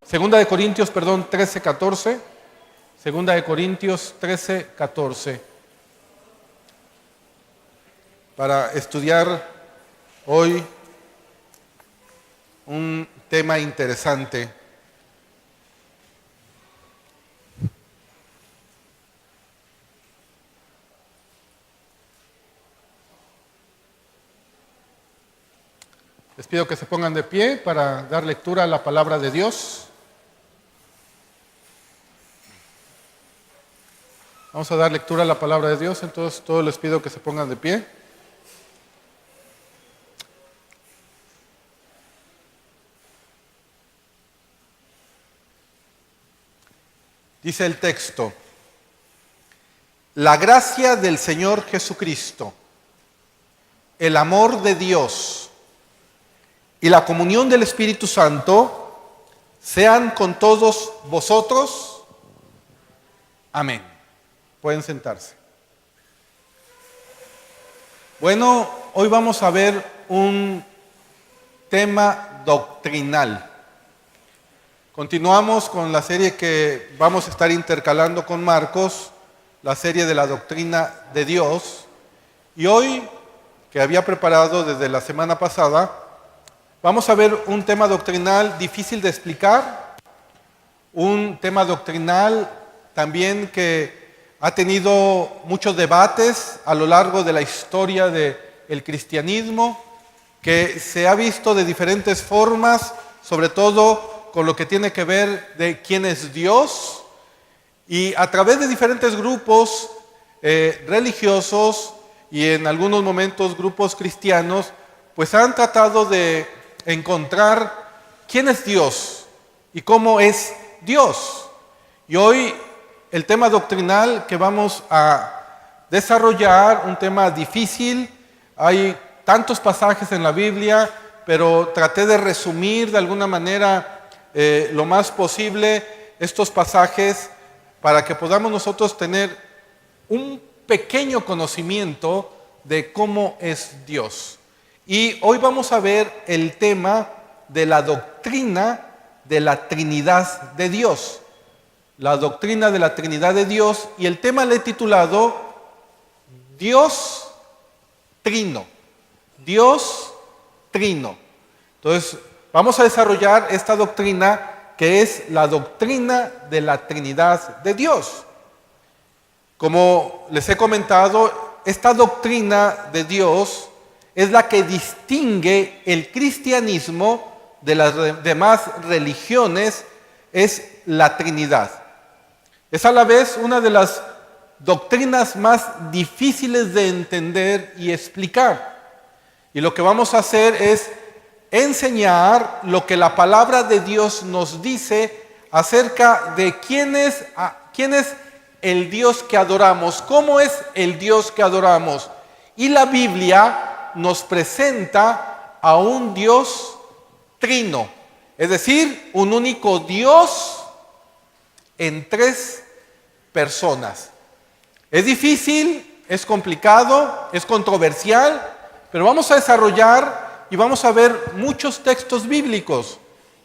Segunda de Corintios, 13:14. Segunda de Corintios 13:14. Para estudiar hoy un tema interesante. Les pido que se pongan de pie para dar lectura a la palabra de Dios. Vamos a dar lectura a la palabra de Dios, entonces todos les pido que se pongan de pie. Dice el texto: la gracia del Señor Jesucristo, el amor de Dios y la comunión del Espíritu Santo sean con todos vosotros. Amén. Pueden sentarse. Bueno, hoy vamos a ver un tema doctrinal. Continuamos con la serie que vamos a estar intercalando con Marcos, la serie de la doctrina de Dios. Y hoy, que había preparado desde la semana pasada, vamos a ver un tema doctrinal difícil de explicar, un tema doctrinal también que ha tenido muchos debates a lo largo de la historia del cristianismo, que se ha visto de diferentes formas, sobre todo con lo que tiene que ver de quién es Dios, y a través de diferentes grupos religiosos y en algunos momentos grupos cristianos, pues han tratado de encontrar quién es Dios y cómo es Dios. Y hoy el tema doctrinal que vamos a desarrollar, un tema difícil, hay tantos pasajes en la Biblia, pero traté de resumir de alguna manera lo más posible estos pasajes para que podamos nosotros tener un pequeño conocimiento de cómo es Dios. Y hoy vamos a ver el tema de la doctrina de la Trinidad de Dios. La doctrina de la Trinidad de Dios, y el tema le he titulado Dios Trino. Dios Trino. Entonces, vamos a desarrollar esta doctrina que es la doctrina de la Trinidad de Dios. Como les he comentado, esta doctrina de Dios es la que distingue el cristianismo de las demás religiones, es la Trinidad. Es a la vez una de las doctrinas más difíciles de entender y explicar. Y lo que vamos a hacer es enseñar lo que la palabra de Dios nos dice acerca de quién es el Dios que adoramos, cómo es el Dios que adoramos. Y la Biblia nos presenta a un Dios trino, es decir, un único Dios en tres personas. Es difícil, es complicado, es controversial, pero vamos a desarrollar y vamos a ver muchos textos bíblicos.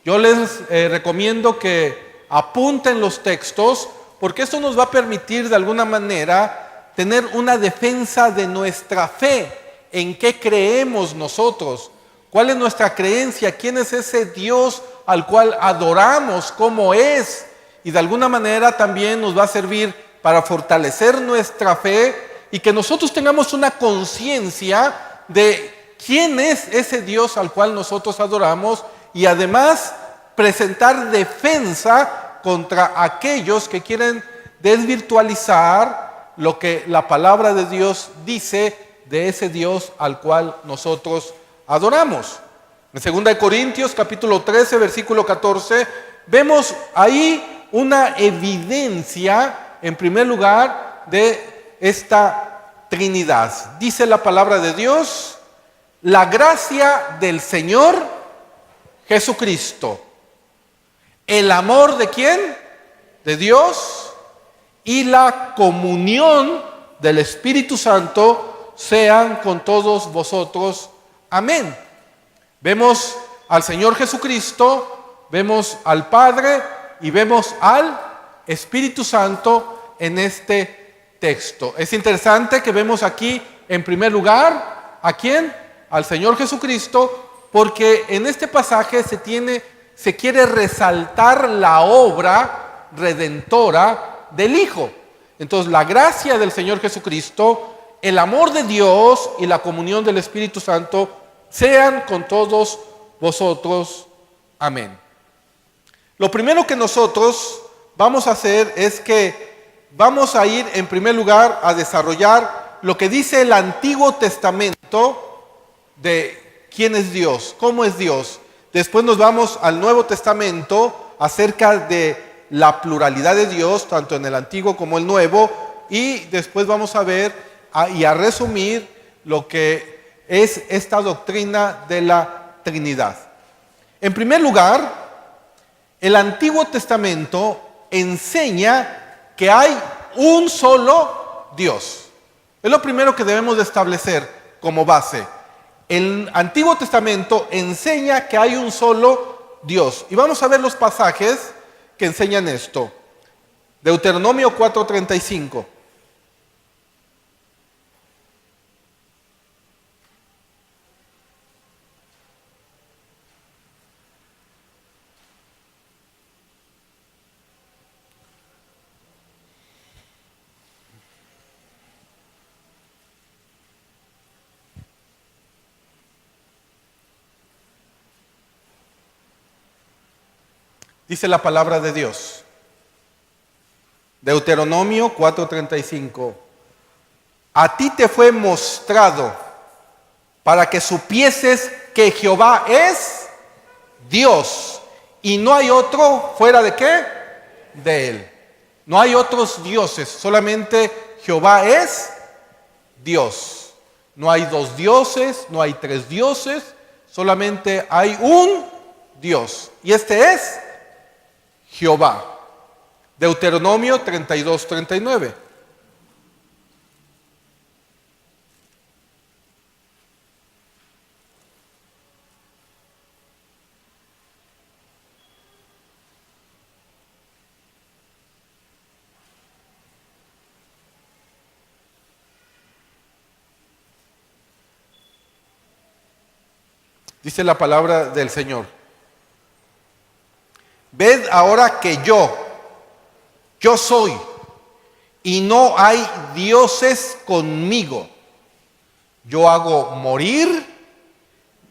Yo les recomiendo que apunten los textos, porque esto nos va a permitir de alguna manera tener una defensa de nuestra fe, en qué creemos nosotros, cuál es nuestra creencia, quién es ese Dios al cual adoramos, cómo es. Y de alguna manera también nos va a servir para fortalecer nuestra fe y que nosotros tengamos una conciencia de quién es ese Dios al cual nosotros adoramos, y además presentar defensa contra aquellos que quieren desvirtualizar lo que la palabra de Dios dice de ese Dios al cual nosotros adoramos. En 2 Corintios capítulo 13, versículo 14, vemos ahí una evidencia, en primer lugar, de esta Trinidad. Dice la palabra de Dios: la gracia del Señor Jesucristo, el amor de ¿quién? De Dios, y la comunión del Espíritu Santo sean con todos vosotros. Amén. Vemos al Señor Jesucristo vemos al Padre y vemos al Espíritu Santo en este texto. Es interesante que vemos aquí, en primer lugar, ¿a quién? Al Señor Jesucristo, porque en este pasaje se quiere resaltar la obra redentora del Hijo. Entonces, la gracia del Señor Jesucristo, el amor de Dios y la comunión del Espíritu Santo sean con todos vosotros. Amén. Lo primero que nosotros vamos a hacer es que vamos a ir en primer lugar a desarrollar lo que dice el Antiguo Testamento de quién es Dios, cómo es Dios. Después nos vamos al Nuevo Testamento acerca de la pluralidad de Dios, tanto en el Antiguo como el Nuevo, y después vamos a ver y a resumir lo que es esta doctrina de la Trinidad. En primer lugar, el Antiguo Testamento enseña que hay un solo Dios. Es lo primero que debemos de establecer como base. El Antiguo Testamento enseña que hay un solo Dios. Y vamos a ver los pasajes que enseñan esto. Deuteronomio 4:35. Dice la palabra de Dios. Deuteronomio 4:35. A ti te fue mostrado para que supieses que Jehová es Dios y no hay otro fuera de qué? De él. No hay otros dioses, solamente Jehová es Dios. No hay dos dioses, no hay tres dioses, solamente hay un Dios. Y este es Jehová. Deuteronomio 32:39. Dice la palabra del Señor. Ved ahora que yo soy, y no hay dioses conmigo. Yo hago morir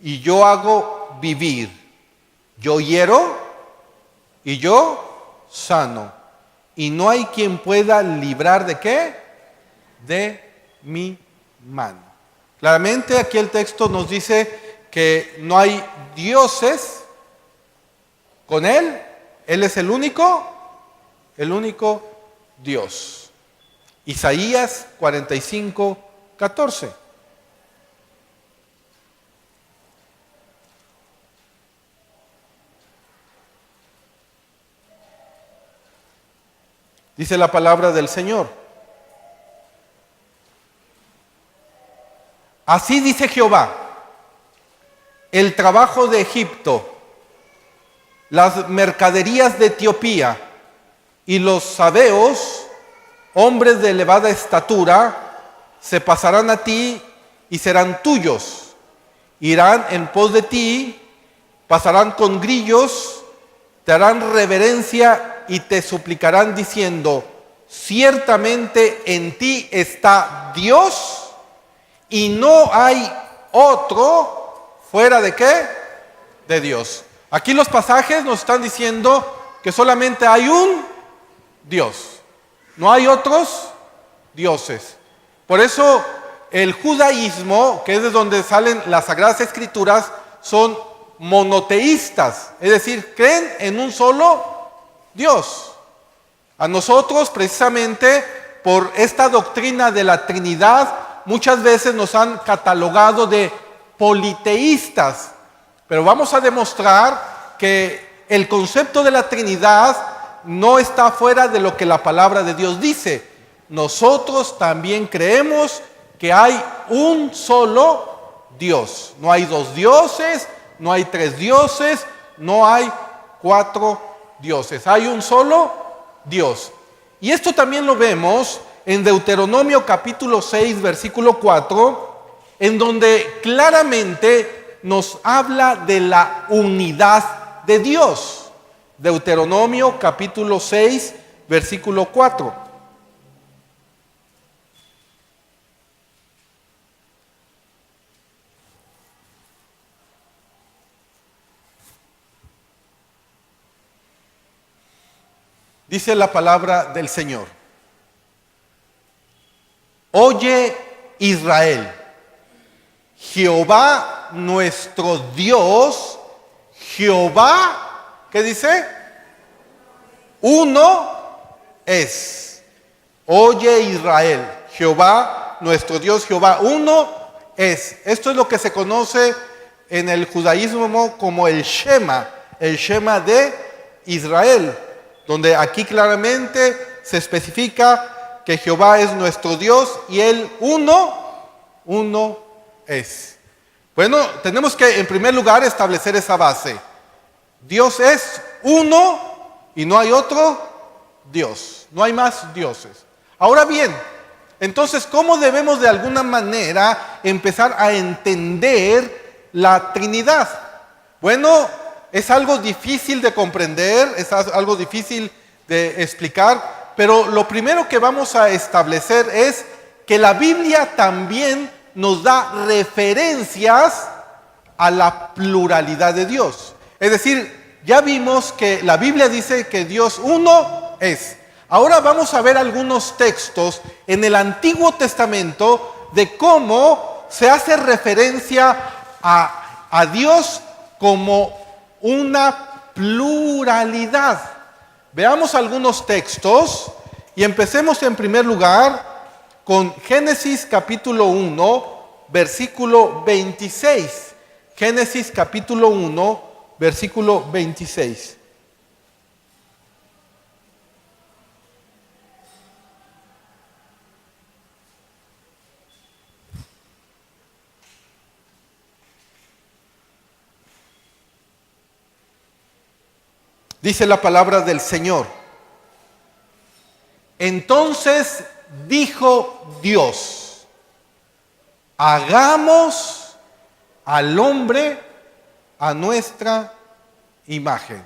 y yo hago vivir. Yo hiero y yo sano. Y no hay quien pueda librar ¿de qué? De mi mano. Claramente aquí el texto nos dice que no hay dioses con Él. Él es el único Dios. Isaías 45:14. Dice la palabra del Señor. Así dice Jehová: el trabajo de Egipto, las mercaderías de Etiopía y los sabeos, hombres de elevada estatura, se pasarán a ti y serán tuyos. Irán en pos de ti, pasarán con grillos, te harán reverencia y te suplicarán diciendo: ciertamente en ti está Dios y no hay otro fuera de ¿qué? De Dios. Aquí los pasajes nos están diciendo que solamente hay un Dios, no hay otros dioses. Por eso el judaísmo, que es de donde salen las Sagradas Escrituras, son monoteístas, es decir, creen en un solo Dios. A nosotros, precisamente por esta doctrina de la Trinidad, muchas veces nos han catalogado de politeístas. Pero vamos a demostrar que el concepto de la Trinidad no está fuera de lo que la palabra de Dios dice. Nosotros también creemos que hay un solo Dios. No hay dos dioses, no hay tres dioses, no hay 4 dioses. Hay un solo Dios. Y esto también lo vemos en Deuteronomio capítulo 6, versículo 4, en donde claramente nos habla de la unidad de Dios. Deuteronomio capítulo 6, versículo 4. Dice la palabra del Señor: Oye Israel, Jehová nuestro Dios, Jehová, ¿qué dice? Uno es. Oye Israel, Jehová nuestro Dios, Jehová uno es. Esto es lo que se conoce en el judaísmo como el Shema de Israel, donde aquí claramente se especifica que Jehová es nuestro Dios y Él uno es. Bueno, tenemos que en primer lugar establecer esa base. Dios es uno y no hay otro Dios, no hay más dioses. Ahora bien, entonces, ¿cómo debemos de alguna manera empezar a entender la Trinidad? Bueno, es algo difícil de comprender, es algo difícil de explicar, pero lo primero que vamos a establecer es que la Biblia también nos da referencias a la pluralidad de Dios. Es decir, ya vimos que la Biblia dice que Dios uno es. Ahora vamos a ver algunos textos en el Antiguo Testamento de cómo se hace referencia a Dios como una pluralidad. Veamos algunos textos y empecemos en primer lugar con Génesis capítulo 1, versículo 26. Génesis capítulo 1, versículo 26. Dice la palabra del Señor: Entonces dijo Dios, hagamos al hombre a nuestra imagen.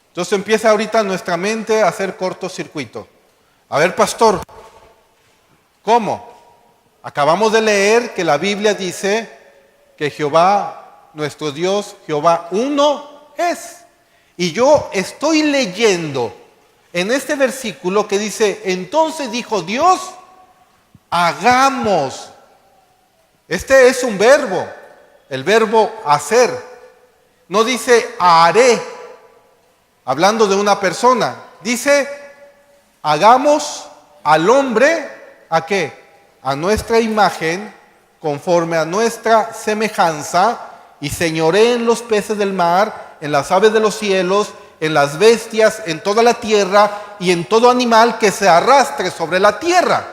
Entonces empieza ahorita nuestra mente a hacer cortocircuito. A ver, pastor, ¿cómo? Acabamos de leer que la Biblia dice que Jehová, nuestro Dios, Jehová uno es. Y yo estoy leyendo en este versículo que dice, entonces dijo Dios, hagamos. Este es un verbo, el verbo hacer. No dice haré, hablando de una persona. Dice, hagamos al hombre, ¿a qué? A nuestra imagen, conforme a nuestra semejanza, y señoree en los peces del mar, en las aves de los cielos, en las bestias, en toda la tierra y en todo animal que se arrastre sobre la tierra.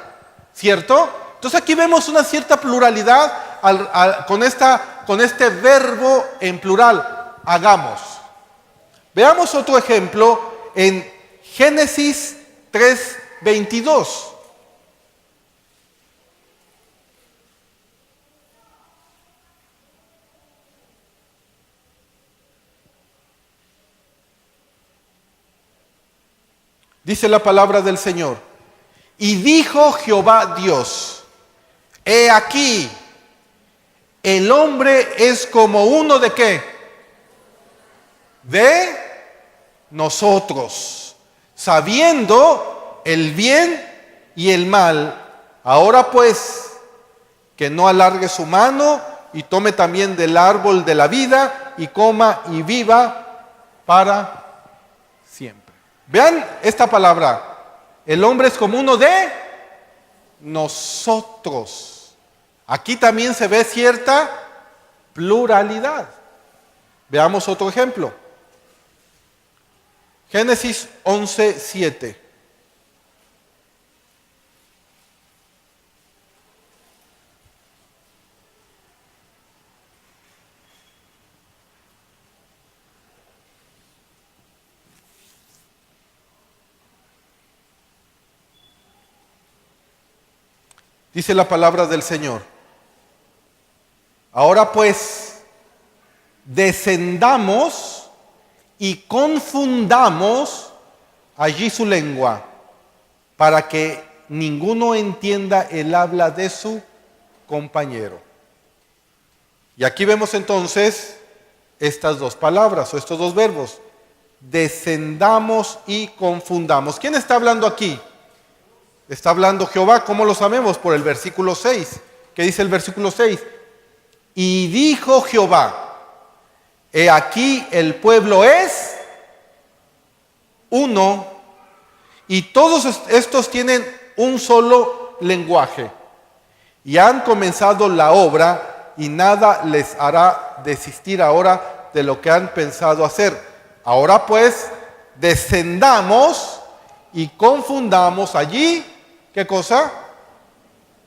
¿Cierto? Entonces aquí vemos una cierta pluralidad con este verbo en plural, hagamos. Veamos otro ejemplo en Génesis 3:22. Dice la palabra del Señor: y dijo Jehová Dios, he aquí, el hombre es como uno de ¿qué? De nosotros, sabiendo el bien y el mal. Ahora pues, que no alargue su mano y tome también del árbol de la vida y coma y viva para siempre. Vean esta palabra, el hombre es como uno de nosotros. Aquí también se ve cierta pluralidad. Veamos otro ejemplo. Génesis 11:7. Dice la palabra del Señor. Ahora pues, descendamos y confundamos allí su lengua, para que ninguno entienda el habla de su compañero. Y aquí vemos entonces estas dos palabras o estos dos verbos. Descendamos y confundamos. ¿Quién está hablando aquí? Está hablando Jehová. ¿Cómo lo sabemos? Por el versículo 6. ¿Qué dice el versículo 6? Y dijo Jehová, he aquí el pueblo es uno, y todos estos tienen un solo lenguaje, y han comenzado la obra, y nada les hará desistir ahora de lo que han pensado hacer. Ahora pues, descendamos y confundamos allí, ¿qué cosa?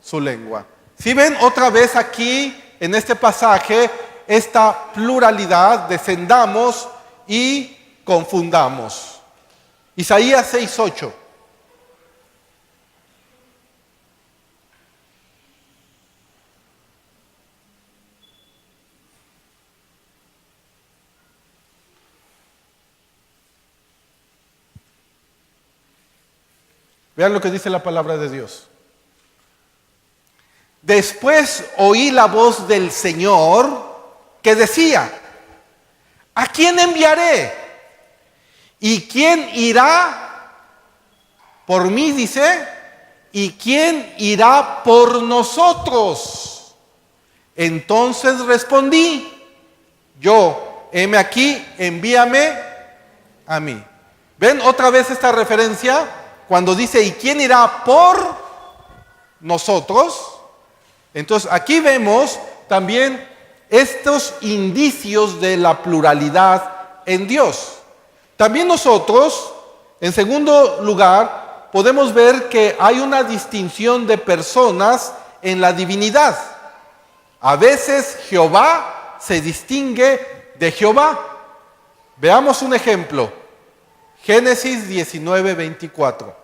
Su lengua. Si ven otra vez aquí, en este pasaje, esta pluralidad, descendamos y confundamos. Isaías 6:8. Vean lo que dice la palabra de Dios. Después oí la voz del Señor que decía, ¿a quién enviaré? ¿Y quién irá por mí? Dice, ¿y quién irá por nosotros? Entonces respondí, yo, heme aquí, envíame a mí. ¿Ven otra vez esta referencia? Cuando dice, ¿y quién irá por nosotros? Entonces aquí vemos también estos indicios de la pluralidad en Dios. También nosotros, en segundo lugar, podemos ver que hay una distinción de personas en la divinidad. A veces Jehová se distingue de Jehová. Veamos un ejemplo. Génesis 19:24.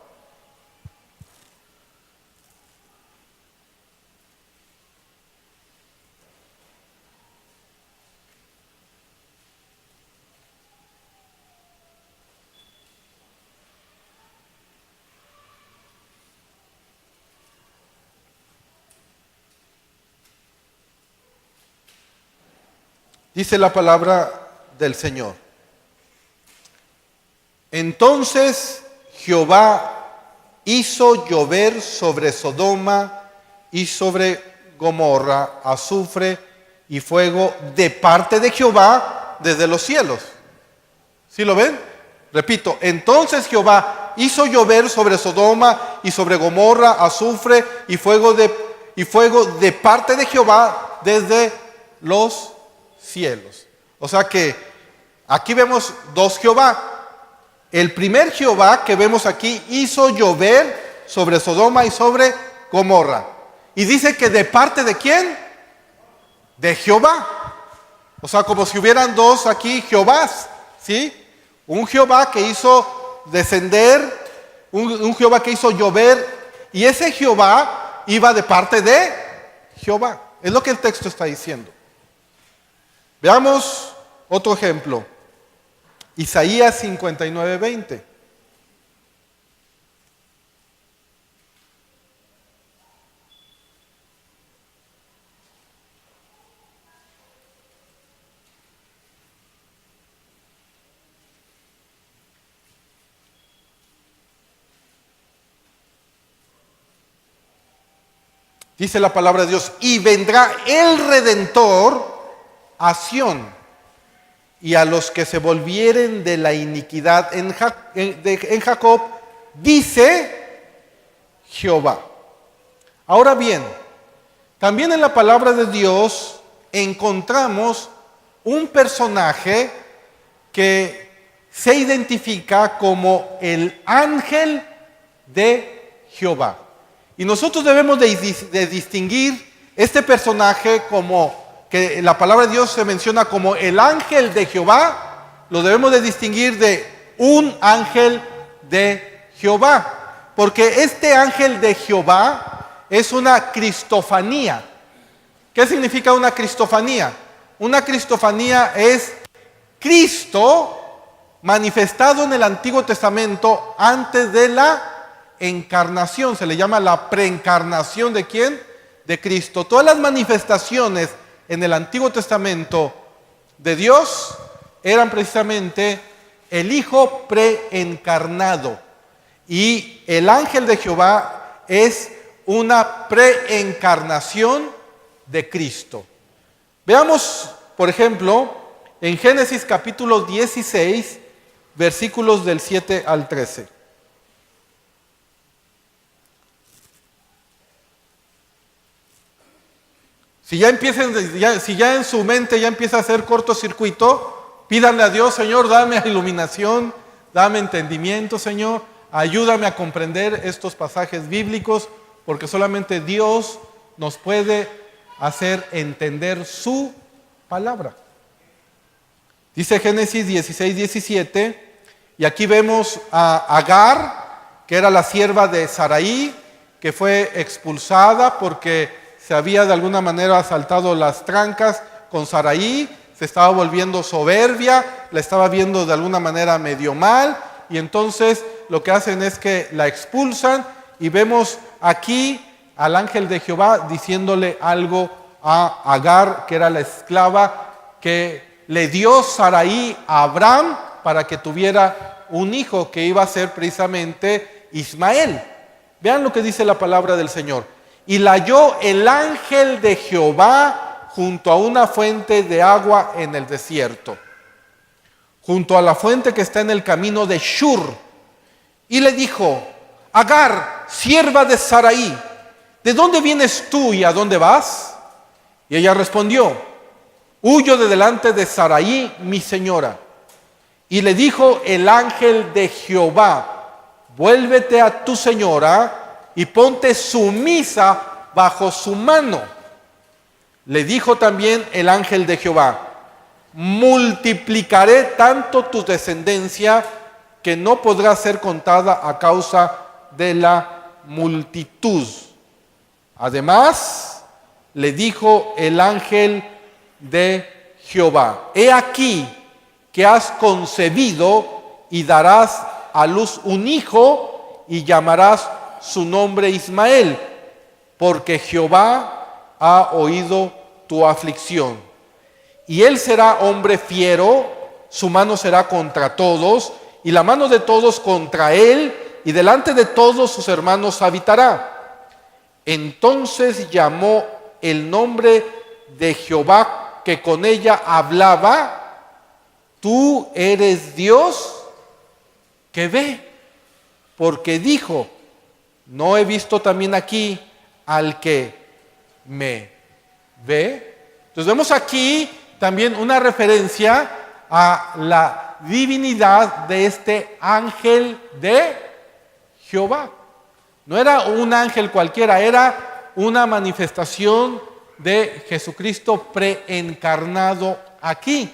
Dice la palabra del Señor. Entonces Jehová hizo llover sobre Sodoma y sobre Gomorra azufre y fuego de parte de Jehová desde los cielos. ¿Sí lo ven? Repito, entonces Jehová hizo llover sobre Sodoma y sobre Gomorra azufre y fuego de parte de Jehová desde los cielos. O sea que aquí vemos dos Jehová. El primer Jehová que vemos aquí hizo llover sobre Sodoma y sobre Gomorra. Y dice que de parte de ¿quién? De Jehová. O sea, como si hubieran dos aquí Jehovás, ¿sí? Un Jehová que hizo descender, un Jehová que hizo llover, y ese Jehová iba de parte de Jehová. Es lo que el texto está diciendo. Veamos otro ejemplo. Isaías 59:20. Dice la palabra de Dios, y vendrá el Redentor a Sión, y a los que se volvieren de la iniquidad en Jacob, dice Jehová. Ahora bien, también en la palabra de Dios encontramos un personaje que se identifica como el ángel de Jehová. Y nosotros debemos de distinguir este personaje como que la palabra de Dios se menciona como el ángel de Jehová, lo debemos de distinguir de un ángel de Jehová. Porque este ángel de Jehová es una cristofanía. ¿Qué significa una cristofanía? Una cristofanía es Cristo manifestado en el Antiguo Testamento antes de la encarnación. Se le llama la preencarnación ¿de quién? De Cristo. Todas las manifestaciones en el Antiguo Testamento de Dios eran precisamente el Hijo preencarnado. Y el ángel de Jehová es una preencarnación de Cristo. Veamos, por ejemplo, en Génesis capítulo 16, versículos del 7 al 13. Si ya en su mente ya empieza a hacer cortocircuito, pídanle a Dios: Señor, dame iluminación, dame entendimiento, Señor, ayúdame a comprender estos pasajes bíblicos, porque solamente Dios nos puede hacer entender su palabra. Dice Génesis 16, 17, y aquí vemos a Agar, que era la sierva de Saraí, que fue expulsada porque se había de alguna manera saltado las trancas con Saraí, se estaba volviendo soberbia, la estaba viendo de alguna manera medio mal, y entonces lo que hacen es que la expulsan, y vemos aquí al ángel de Jehová diciéndole algo a Agar, que era la esclava que le dio Saraí a Abraham para que tuviera un hijo que iba a ser precisamente Ismael. Vean lo que dice la palabra del Señor. Y la halló el ángel de Jehová junto a una fuente de agua en el desierto, junto a la fuente que está en el camino de Shur. Y le dijo: Agar, sierva de Saraí, ¿de dónde vienes tú y a dónde vas? Y ella respondió: huyo de delante de Saraí, mi señora. Y le dijo el ángel de Jehová: vuélvete a tu señora y ponte sumisa bajo su mano. Le dijo también el ángel de Jehová: multiplicaré tanto tu descendencia que no podrá ser contada a causa de la multitud. Además, le dijo el ángel de Jehová: he aquí que has concebido y darás a luz un hijo y llamarás su nombre Ismael, porque Jehová ha oído tu aflicción. Y él será hombre fiero, su mano será contra todos, y la mano de todos contra él, y delante de todos sus hermanos habitará. Entonces llamó el nombre de Jehová que con ella hablaba: tú eres Dios que ve, porque dijo: ¿no he visto también aquí al que me ve? Entonces vemos aquí también una referencia a la divinidad de este ángel de Jehová. No era un ángel cualquiera, era una manifestación de Jesucristo preencarnado aquí.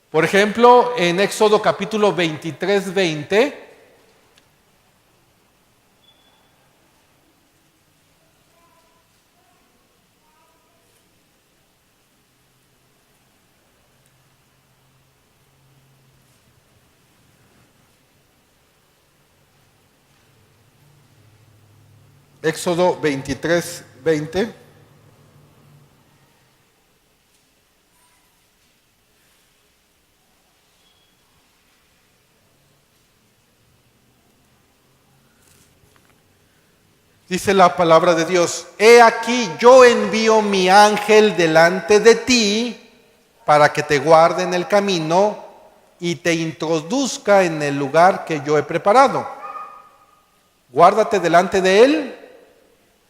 Por ejemplo, en Éxodo capítulo 23, 20, Éxodo 23, 20. Dice la palabra de Dios: he aquí yo envío mi ángel delante de ti para que te guarde en el camino y te introduzca en el lugar que yo he preparado. Guárdate delante de él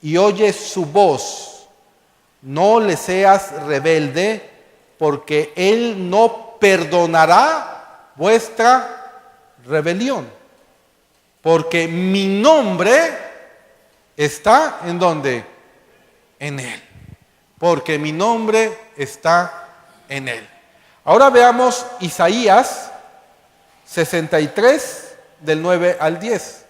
y oye su voz. No le seas rebelde, porque él no perdonará vuestra rebelión. Porque mi nombre está ¿en dónde? En él. Porque mi nombre está en él. Ahora veamos Isaías 63, del 9 al 10.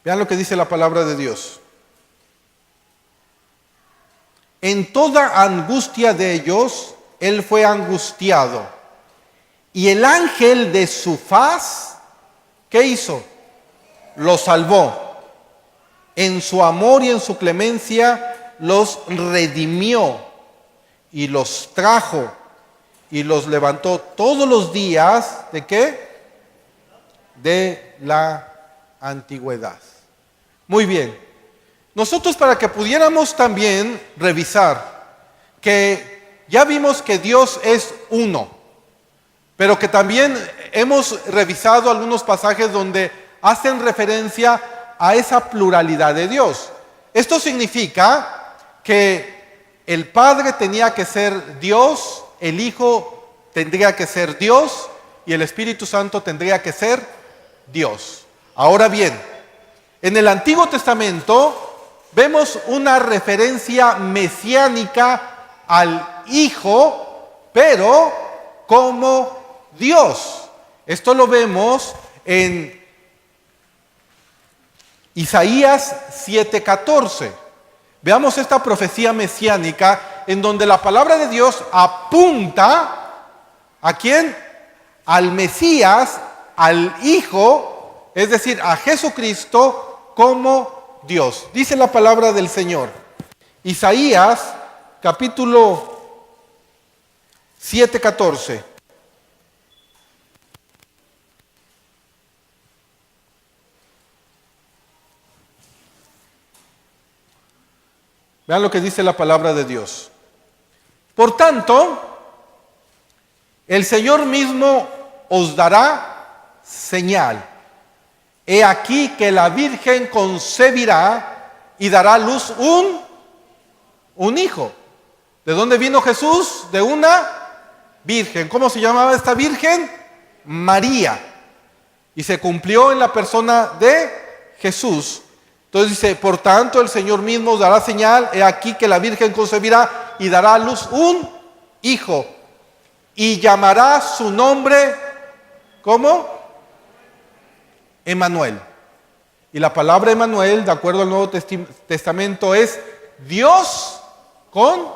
Vean lo que dice la palabra de Dios. En toda angustia de ellos, él fue angustiado. Y el ángel de su faz, ¿qué hizo? Los salvó. En su amor y en su clemencia los redimió y los trajo y los levantó todos los días, ¿de qué? De la antigüedad. Muy bien. Nosotros, para que pudiéramos también revisar que ya vimos que Dios es uno, pero que también hemos revisado algunos pasajes donde hacen referencia a esa pluralidad de Dios. Esto significa que el Padre tenía que ser Dios, el Hijo tendría que ser Dios y el Espíritu Santo tendría que ser Dios. Ahora bien, en el Antiguo Testamento vemos una referencia mesiánica al Hijo, pero como Dios. Esto lo vemos en Isaías 7:14. Veamos esta profecía mesiánica en donde la palabra de Dios apunta ¿a quién? Al Mesías, al Hijo, es decir, a Jesucristo como Dios. Dice la palabra del Señor. Isaías capítulo 7:14. Vean lo que dice la palabra de Dios. Por tanto, el Señor mismo os dará señal. He aquí que la Virgen concebirá y dará a luz un hijo. ¿De dónde vino Jesús? De una virgen. ¿Cómo se llamaba esta virgen? María. Y se cumplió en la persona de Jesús. Entonces dice, por tanto el Señor mismo os dará señal, he aquí que la Virgen concebirá y dará a luz un hijo. Y llamará su nombre, ¿cómo? Emmanuel. Y la palabra Emmanuel, de acuerdo al Nuevo Testamento, es Dios con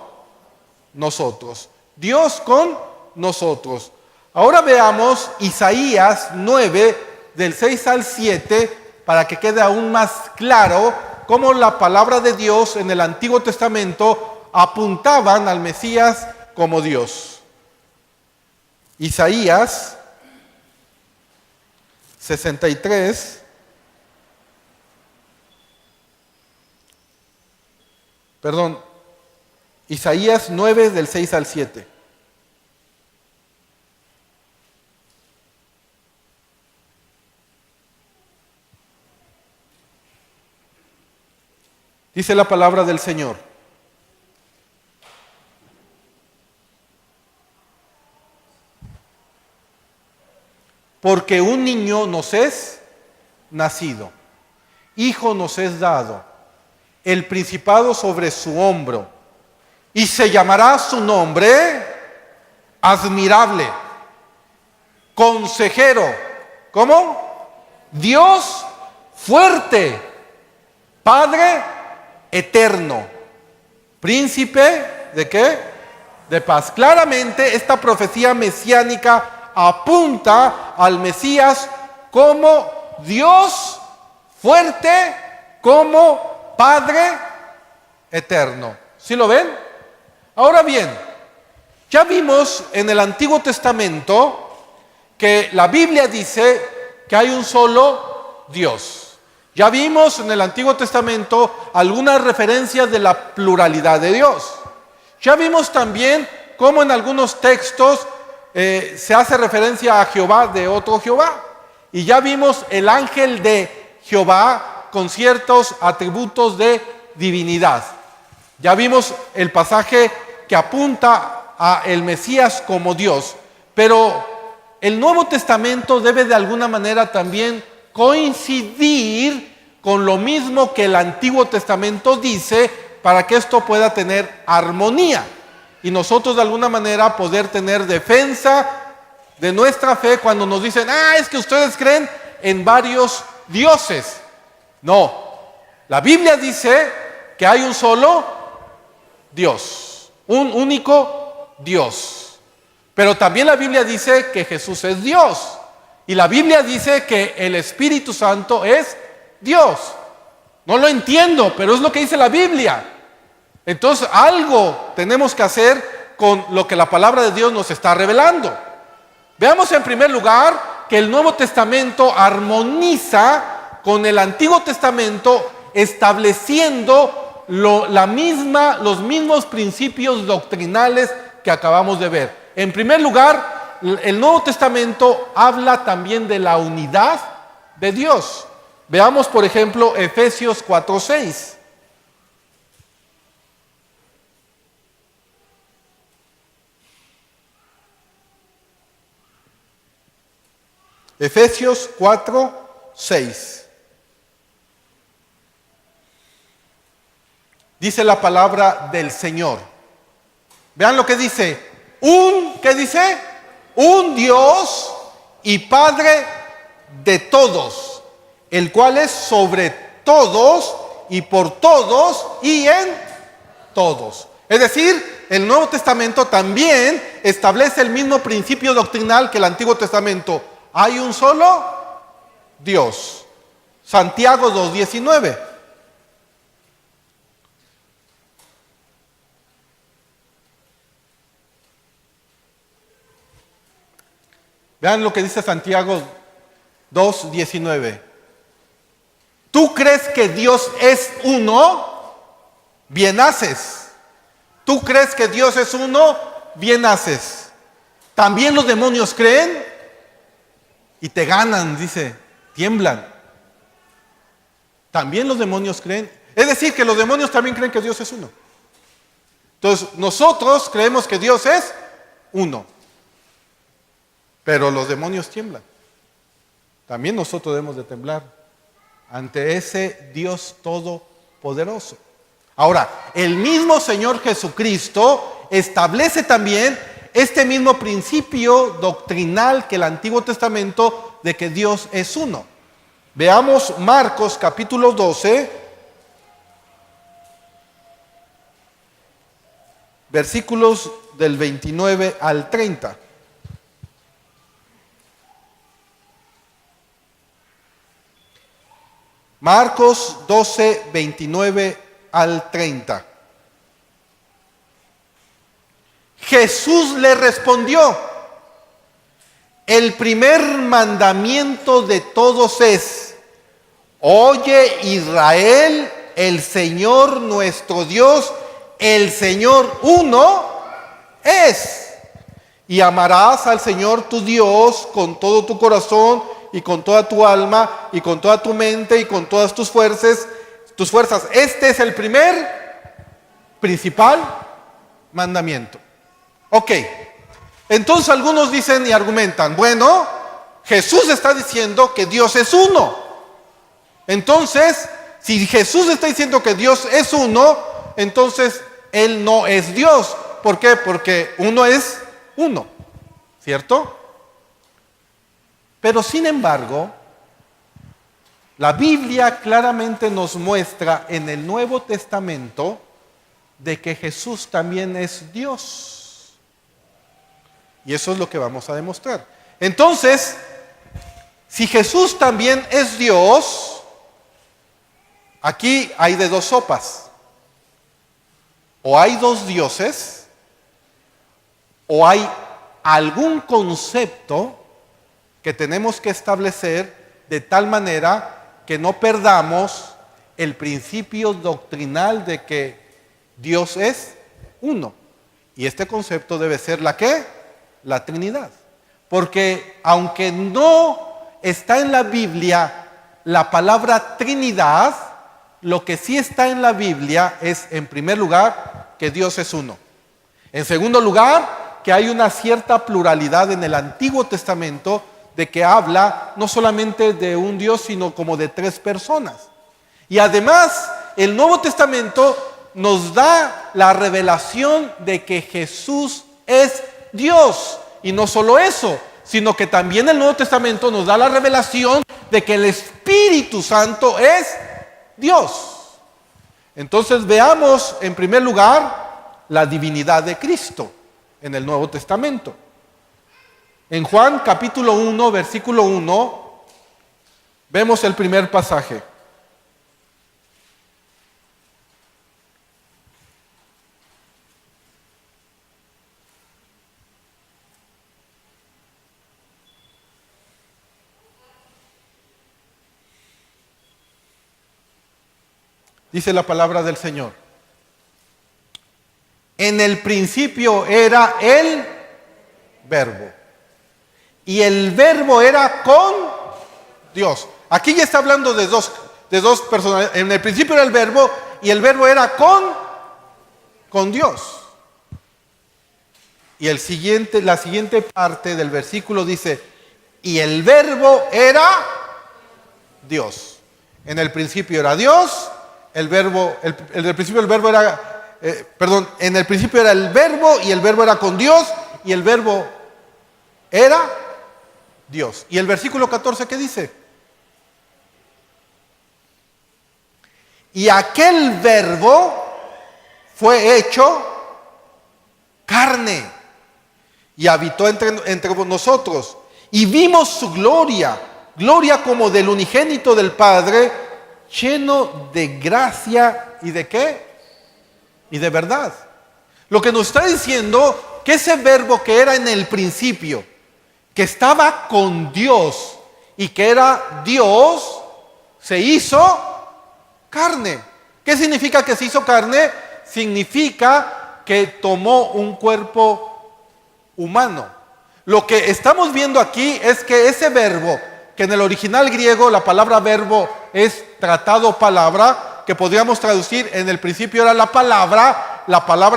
nosotros. Dios con nosotros. Ahora veamos Isaías 9, del 6 al 7, para que quede aún más claro cómo la palabra de Dios en el Antiguo Testamento apuntaban al Mesías como Dios. Isaías 63, Isaías 9 del 6 al 7. Dice la palabra del Señor. Porque un niño nos es nacido, hijo nos es dado, el principado sobre su hombro, y se llamará su nombre admirable, consejero, ¿cómo? Dios fuerte, Padre eterno, príncipe ¿de qué? De paz. Claramente esta profecía mesiánica apunta al Mesías como Dios fuerte, como Padre eterno. ¿Sí lo ven? Ahora bien, ya vimos en el Antiguo Testamento que la Biblia dice que hay un solo Dios. Ya vimos en el Antiguo Testamento algunas referencias de la pluralidad de Dios. Ya vimos también cómo en algunos textos se hace referencia a Jehová de otro Jehová. Y ya vimos el ángel de Jehová con ciertos atributos de divinidad. Ya vimos el pasaje que apunta a el Mesías como Dios. Pero el Nuevo Testamento debe de alguna manera también coincidir con lo mismo que el Antiguo Testamento dice para que esto pueda tener armonía y nosotros de alguna manera poder tener defensa de nuestra fe cuando nos dicen, es que ustedes creen en varios dioses. No, la Biblia dice que hay un solo Dios, un único Dios. Pero también la Biblia dice que Jesús es Dios. Y la Biblia dice que el Espíritu Santo es Dios. No lo entiendo, pero es lo que dice la Biblia. Entonces algo tenemos que hacer con lo que la palabra de Dios nos está revelando. Veamos en primer lugar que el Nuevo Testamento armoniza con el Antiguo Testamento, estableciendo los mismos principios doctrinales que acabamos de ver. En primer lugar, el Nuevo Testamento habla también de la unidad de Dios. Veamos, por ejemplo, Efesios 4:6. Efesios 4:6. Dice la palabra del Señor. Vean lo que dice. ¿Qué dice? Un Dios y Padre de todos, el cual es sobre todos y por todos y en todos. Es decir, el Nuevo Testamento también establece el mismo principio doctrinal que el Antiguo Testamento. Hay un solo Dios. Santiago 2:19. Vean lo que dice Santiago 2:19. ¿Tú crees que Dios es uno? Bien haces. ¿Tú crees que Dios es uno? Bien haces. ¿También los demonios creen? Y te ganan, dice, tiemblan. También los demonios creen. Es decir, que los demonios también creen que Dios es uno. Entonces, nosotros creemos que Dios es uno. Pero los demonios tiemblan. También nosotros debemos de temblar ante ese Dios todopoderoso. Ahora, el mismo Señor Jesucristo establece también este mismo principio doctrinal que el Antiguo Testamento de que Dios es uno. Veamos Marcos capítulo 12, versículos del 29 al 30. Marcos 12, 29 al 30. Jesús le respondió: el primer mandamiento de todos es: oye Israel, el Señor nuestro Dios, el Señor uno es. Y amarás al Señor tu Dios con todo tu corazón y con toda tu alma y con toda tu mente y con todas tus fuerzas. Este es el primer principal mandamiento. Ok, entonces algunos dicen y argumentan, bueno, Jesús está diciendo que Dios es uno. Entonces, si Jesús está diciendo que Dios es uno, entonces Él no es Dios. ¿Por qué? Porque uno es uno, ¿cierto? Pero sin embargo, la Biblia claramente nos muestra en el Nuevo Testamento de que Jesús también es Dios. Y eso es lo que vamos a demostrar. Entonces, si Jesús también es Dios, aquí hay de dos sopas. O hay dos dioses, o hay algún concepto que tenemos que establecer de tal manera que no perdamos el principio doctrinal de que Dios es uno. Y este concepto debe ser ¿la qué? La Trinidad. Porque aunque no está en la Biblia la palabra Trinidad, lo que sí está en la Biblia es, en primer lugar, que Dios es uno. En segundo lugar, que hay una cierta pluralidad en el Antiguo Testamento de que habla no solamente de un Dios, sino como de tres personas. Y además, el Nuevo Testamento nos da la revelación de que Jesús es Dios. Y no solo eso, sino que también el Nuevo Testamento nos da la revelación de que el Espíritu Santo es Dios. Entonces veamos en primer lugar la divinidad de Cristo en el Nuevo Testamento. En Juan capítulo 1, versículo 1, vemos el primer pasaje. Dice la palabra del Señor. En el principio era el Verbo. Y el Verbo era con Dios. Aquí ya está hablando de dos personas. En el principio era el Verbo y el Verbo era con Dios. Y la siguiente parte del versículo dice, y el Verbo era Dios. En el principio era Dios. En el principio el Verbo era, en el principio era el Verbo y el Verbo era con Dios y el Verbo era Dios. Y el versículo 14, ¿qué dice? Y aquel Verbo fue hecho carne y habitó entre nosotros y vimos su gloria como del unigénito del Padre, lleno de gracia y de ¿qué? Y de verdad. Lo que nos está diciendo que ese Verbo que era en el principio, que estaba con Dios y que era Dios, se hizo carne. ¿Qué significa que se hizo carne? Significa que tomó un cuerpo humano. Lo que estamos viendo aquí es que ese verbo, que en el original griego la palabra verbo es tratado palabra, que podríamos traducir en el principio era la palabra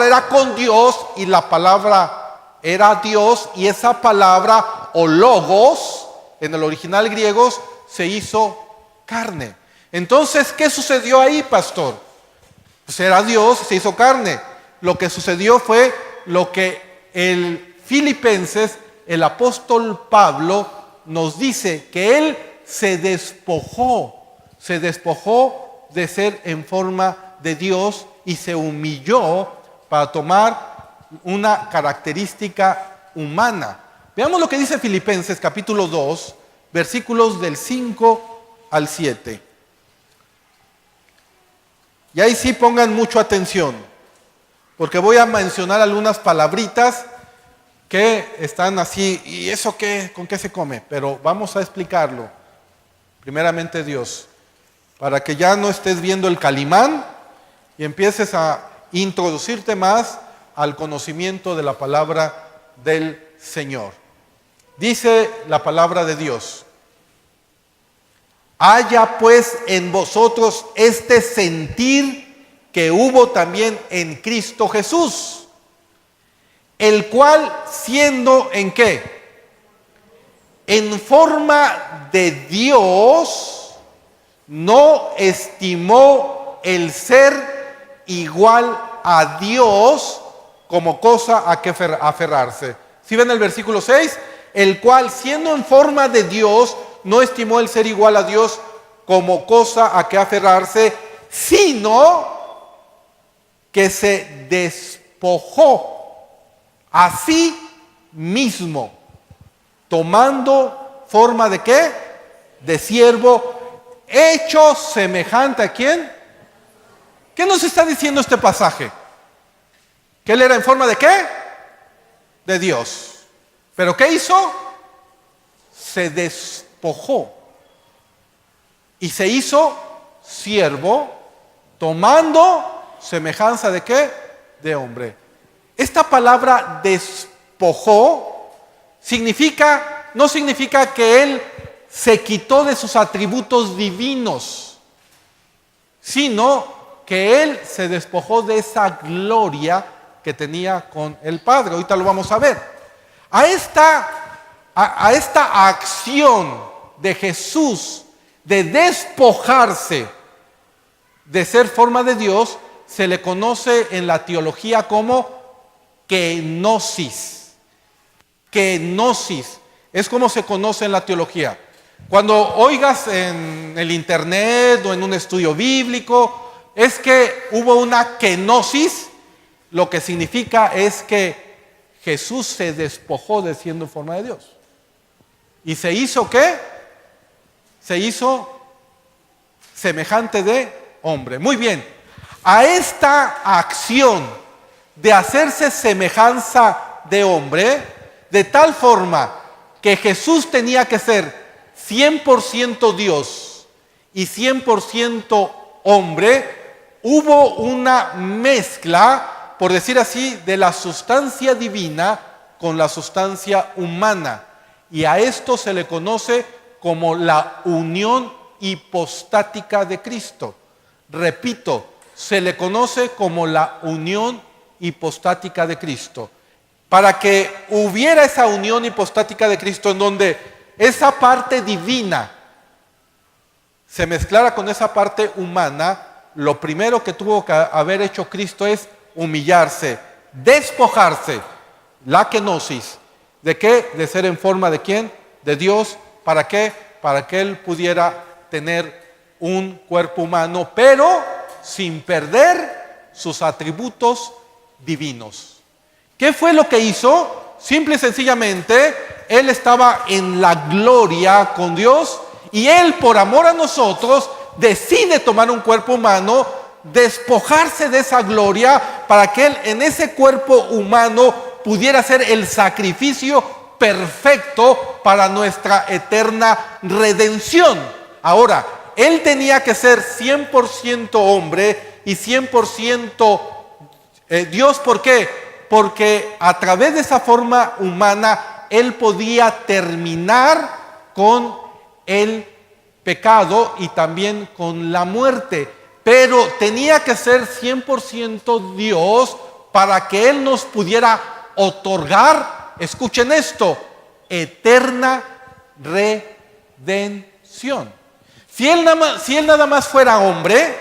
era con Dios y la palabra era Dios, y esa palabra o logos en el original griego se hizo carne. Entonces, ¿qué sucedió ahí, pastor? Pues era Dios, se hizo carne. Lo que sucedió fue lo que el Filipenses, el apóstol Pablo, nos dice, que él se despojó de ser en forma de Dios y se humilló para tomar una característica humana. Veamos lo que dice Filipenses capítulo 2, versículos del 5 al 7. Y ahí sí pongan mucha atención, porque voy a mencionar algunas palabritas que están así, ¿y eso qué? ¿Con qué se come? Pero vamos a explicarlo. Primeramente Dios, para que ya no estés viendo el Calimán y empieces a introducirte más al conocimiento de la palabra del Señor. Dice la palabra de Dios: haya pues en vosotros este sentir que hubo también en Cristo Jesús, el cual siendo ¿en qué? En forma de Dios, no estimó el ser igual a Dios como cosa a que aferrarse. ¿Sí ven el versículo 6? El cual siendo en forma de Dios, no estimó el ser igual a Dios como cosa a que aferrarse, sino que se despojó a sí mismo, tomando forma de ¿qué? De siervo, hecho semejante ¿a quién? ¿Qué nos está diciendo este pasaje? ¿Que él era en forma de qué? De Dios. ¿Pero qué hizo? Se despojó y se hizo siervo, tomando semejanza de ¿qué? De hombre. Esta palabra despojó no significa que él se quitó de sus atributos divinos, sino que él se despojó de esa gloria que tenía con el Padre. Ahorita lo vamos a ver. A esta acción de Jesús de despojarse de ser forma de Dios se le conoce en la teología como kenosis. Kenosis es como se conoce en la teología. Cuando oigas en el internet o en un estudio bíblico, es que hubo una kenosis, lo que significa es que Jesús se despojó de siendo en forma de Dios. ¿Y se hizo qué? Se hizo semejante de hombre. Muy bien, a esta acción de hacerse semejanza de hombre, de tal forma que Jesús tenía que ser 100% Dios y 100% hombre, hubo una mezcla, por decir así, de la sustancia divina con la sustancia humana. Y a esto se le conoce como la unión hipostática de Cristo. Repito, se le conoce como la unión hipostática de Cristo. Para que hubiera esa unión hipostática de Cristo en donde esa parte divina se mezclara con esa parte humana, lo primero que tuvo que haber hecho Cristo es humillarse, despojarse, la kenosis. ¿De qué? De ser en forma de ¿quién? De Dios. ¿Para qué? Para que Él pudiera tener un cuerpo humano, pero sin perder sus atributos divinos. ¿Qué fue lo que hizo? Simple y sencillamente, Él estaba en la gloria con Dios y Él, por amor a nosotros, decide tomar un cuerpo humano, despojarse de esa gloria para que Él en ese cuerpo humano pudiera ser el sacrificio perfecto para nuestra eterna redención. Ahora, Él tenía que ser 100% hombre y 100% Dios. ¿Por qué? Porque a través de esa forma humana Él podía terminar con el pecado y también con la muerte. Pero tenía que ser 100% Dios para que Él nos pudiera otorgar, escuchen esto, eterna redención. Si él nada más fuera hombre,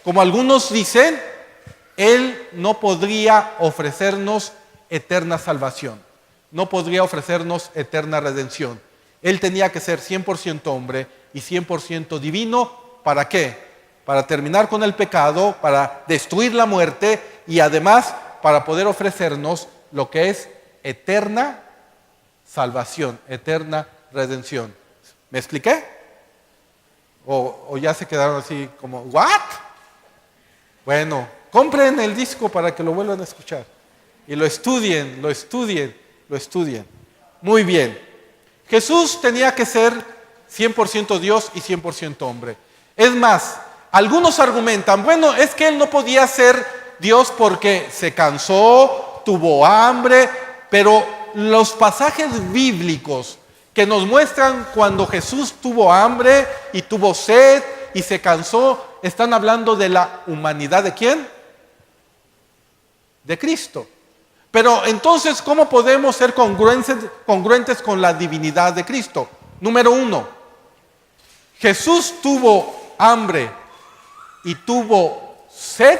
como algunos dicen, Él no podría ofrecernos eterna salvación, no podría ofrecernos eterna redención. Él tenía que ser 100% hombre y 100% divino. ¿Para qué? Para terminar con el pecado, para destruir la muerte y además para poder ofrecernos lo que es eterna salvación, eterna redención. ¿Me expliqué? ¿O ya se quedaron así como, ¿what? Bueno, compren el disco para que lo vuelvan a escuchar. Y lo estudien. Muy bien. Jesús tenía que ser 100% Dios y 100% hombre. Es más, algunos argumentan, bueno, es que Él no podía ser Dios porque se cansó, tuvo hambre, pero los pasajes bíblicos que nos muestran cuando Jesús tuvo hambre y tuvo sed y se cansó, están hablando de la humanidad ¿de quién? De Cristo. Pero entonces, ¿cómo podemos ser congruentes con la divinidad de Cristo? Número 1, Jesús tuvo hambre y tuvo sed,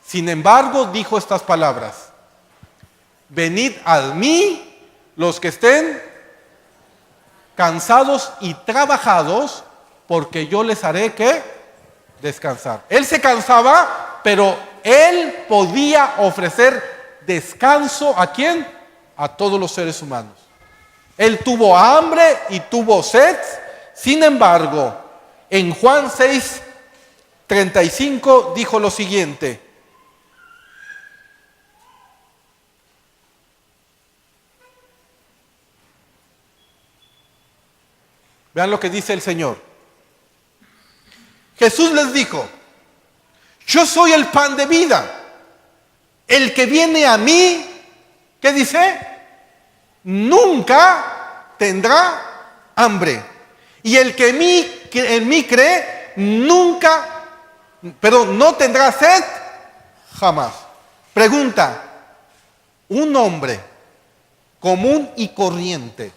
sin embargo dijo estas palabras: venid a mí los que estén cansados y trabajados, porque yo les haré ¿qué? Descansar. Él se cansaba, pero Él podía ofrecer descanso ¿a quién? A todos los seres humanos. Él tuvo hambre y tuvo sed. Sin embargo, en Juan 6:35 dijo lo siguiente: vean lo que dice el Señor. Jesús les dijo: yo soy el pan de vida. El que viene a mí, ¿qué dice? Nunca tendrá hambre. Y el que en mí cree, no tendrá sed jamás. Pregunta: un hombre común y corriente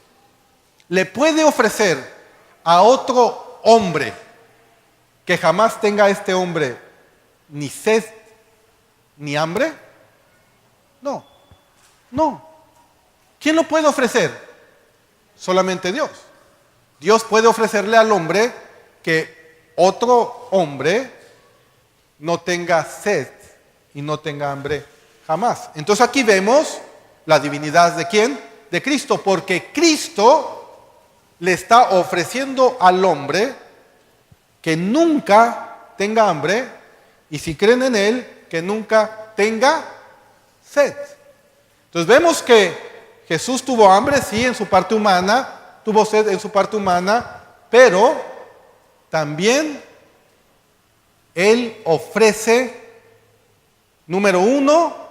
le puede ofrecer a otro hombre que jamás tenga este hombre ni sed ni hambre? No. ¿Quién lo puede ofrecer? Solamente Dios. Dios puede ofrecerle al hombre que otro hombre no tenga sed y no tenga hambre jamás. Entonces aquí vemos la divinidad ¿de quién? De Cristo, porque Cristo le está ofreciendo al hombre que nunca tenga hambre y si creen en Él, que nunca tenga sed. Entonces vemos que Jesús tuvo hambre, sí, en su parte humana, tuvo sed en su parte humana, pero también Él ofrece, número 1,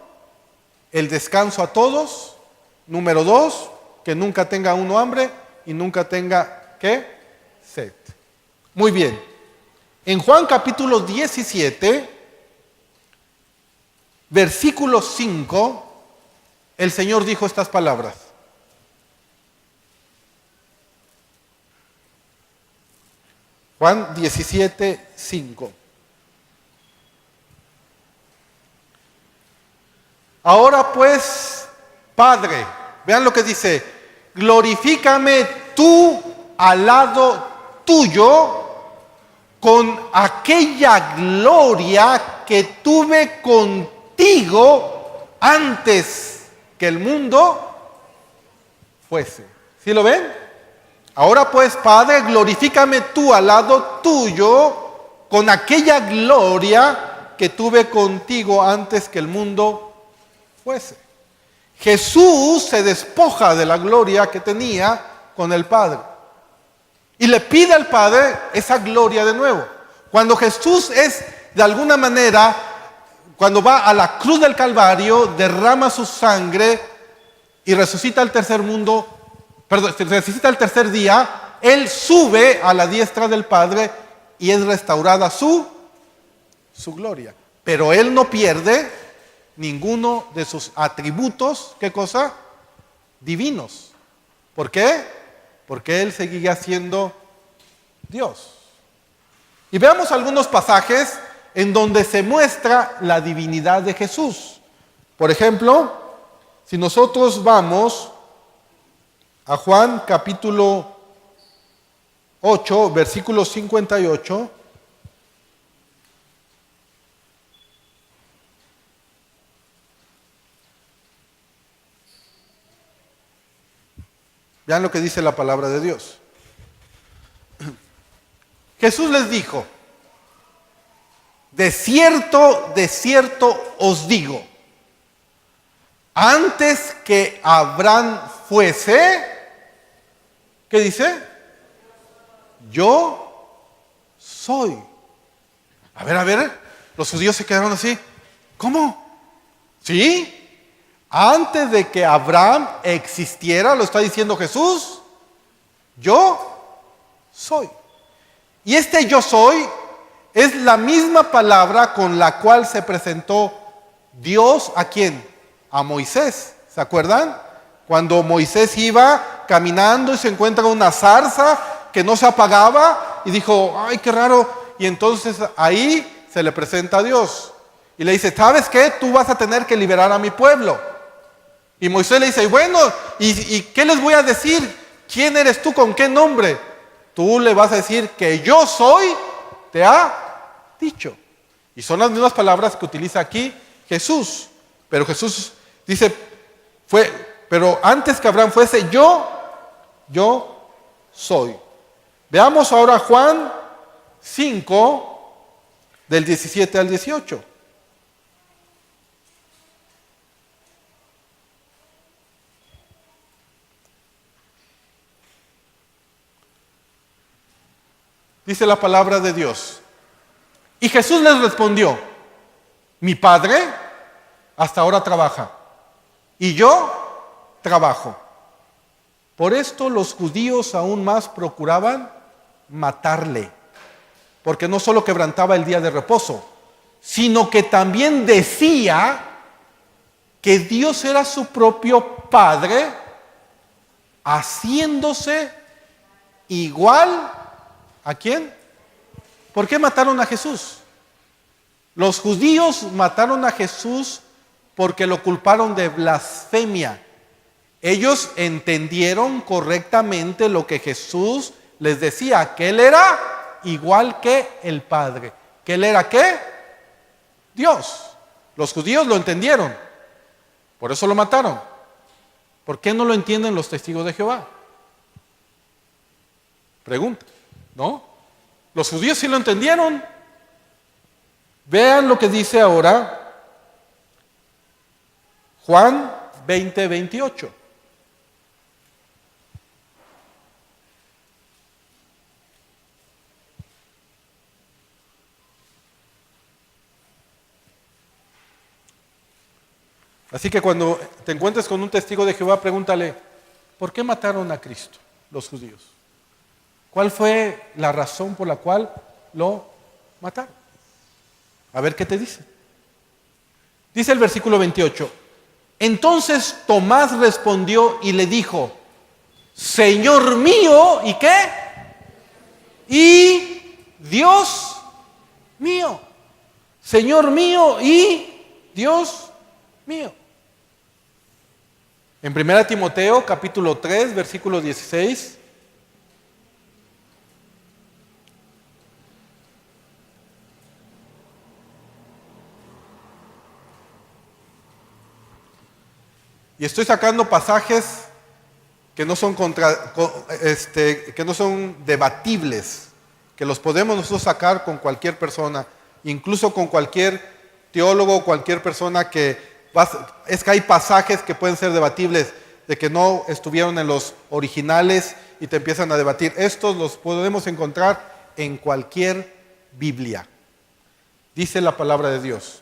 el descanso a todos. Número 2, que nunca tenga uno hambre y nunca tenga, ¿qué? Sed. Muy bien. En Juan capítulo 17, versículo 5, el Señor dijo estas palabras. Juan 17, 5. Ahora pues, Padre, vean lo que dice, glorifícame tú al lado tuyo con aquella gloria que tuve contigo antes que el mundo fuese. ¿Sí lo ven? Ahora pues, Padre, glorifícame tú al lado tuyo con aquella gloria que tuve contigo antes que el mundo fuese. Jesús se despoja de la gloria que tenía con el Padre y le pide al Padre esa gloria de nuevo. Cuando Jesús es, de alguna manera, cuando va a la cruz del Calvario, derrama su sangre y resucita al tercer resucita al tercer día, Él sube a la diestra del Padre y es restaurada su gloria. Pero Él no pierde ninguno de sus atributos, ¿qué cosa? Divinos. ¿Por qué? Porque Él seguía siendo Dios. Y veamos algunos pasajes en donde se muestra la divinidad de Jesús. Por ejemplo, si nosotros vamos a Juan capítulo 8, versículo 58, vean lo que dice la palabra de Dios. Jesús les dijo, de cierto os digo, antes que Abraham fuese, ¿qué dice? Yo soy. A ver, los judíos se quedaron así. ¿Cómo? ¿Sí? Antes de que Abraham existiera, lo está diciendo Jesús, yo soy. Y este yo soy es la misma palabra con la cual se presentó Dios ¿a quién? A Moisés. ¿Se acuerdan? Cuando Moisés iba caminando y se encuentra una zarza que no se apagaba y dijo, ay, qué raro. Y entonces ahí se le presenta a Dios y le dice, ¿sabes qué? Tú vas a tener que liberar a mi pueblo. Y Moisés le dice, bueno, ¿y qué les voy a decir? ¿Quién eres tú? ¿Con qué nombre? Tú le vas a decir que yo soy, te ha dicho. Y son las mismas palabras que utiliza aquí Jesús. Pero Jesús dice, pero antes que Abraham fuese, yo soy. Veamos ahora Juan 5, del 17 al 18. Dice la palabra de Dios. Y Jesús les respondió, mi Padre hasta ahora trabaja, y yo trabajo. Por esto los judíos aún más procuraban matarle, porque no solo quebrantaba el día de reposo, sino que también decía que Dios era su propio Padre, haciéndose igual. ¿A quién? ¿Por qué mataron a Jesús? Los judíos mataron a Jesús porque lo culparon de blasfemia. Ellos entendieron correctamente lo que Jesús les decía que Él era igual que el Padre. ¿Que Él era qué? Dios. Los judíos lo entendieron, por eso lo mataron. ¿Por qué no lo entienden los testigos de Jehová? Pregunta, ¿no? Los judíos sí lo entendieron. Vean lo que dice ahora Juan 20:28. Así que cuando te encuentres con un testigo de Jehová, pregúntale, ¿por qué mataron a Cristo los judíos? ¿Cuál fue la razón por la cual lo mataron? A ver qué te dice. Dice el versículo 28. Entonces Tomás respondió y le dijo, Señor mío, ¿y qué? Y Dios mío. Señor mío y Dios mío. En 1 Timoteo capítulo 3, versículo 16. Y estoy sacando pasajes que no son que no son debatibles, que los podemos nosotros sacar con cualquier persona, incluso con cualquier teólogo, cualquier persona es que hay pasajes que pueden ser debatibles, de que no estuvieron en los originales y te empiezan a debatir. Estos los podemos encontrar en cualquier Biblia. Dice la palabra de Dios.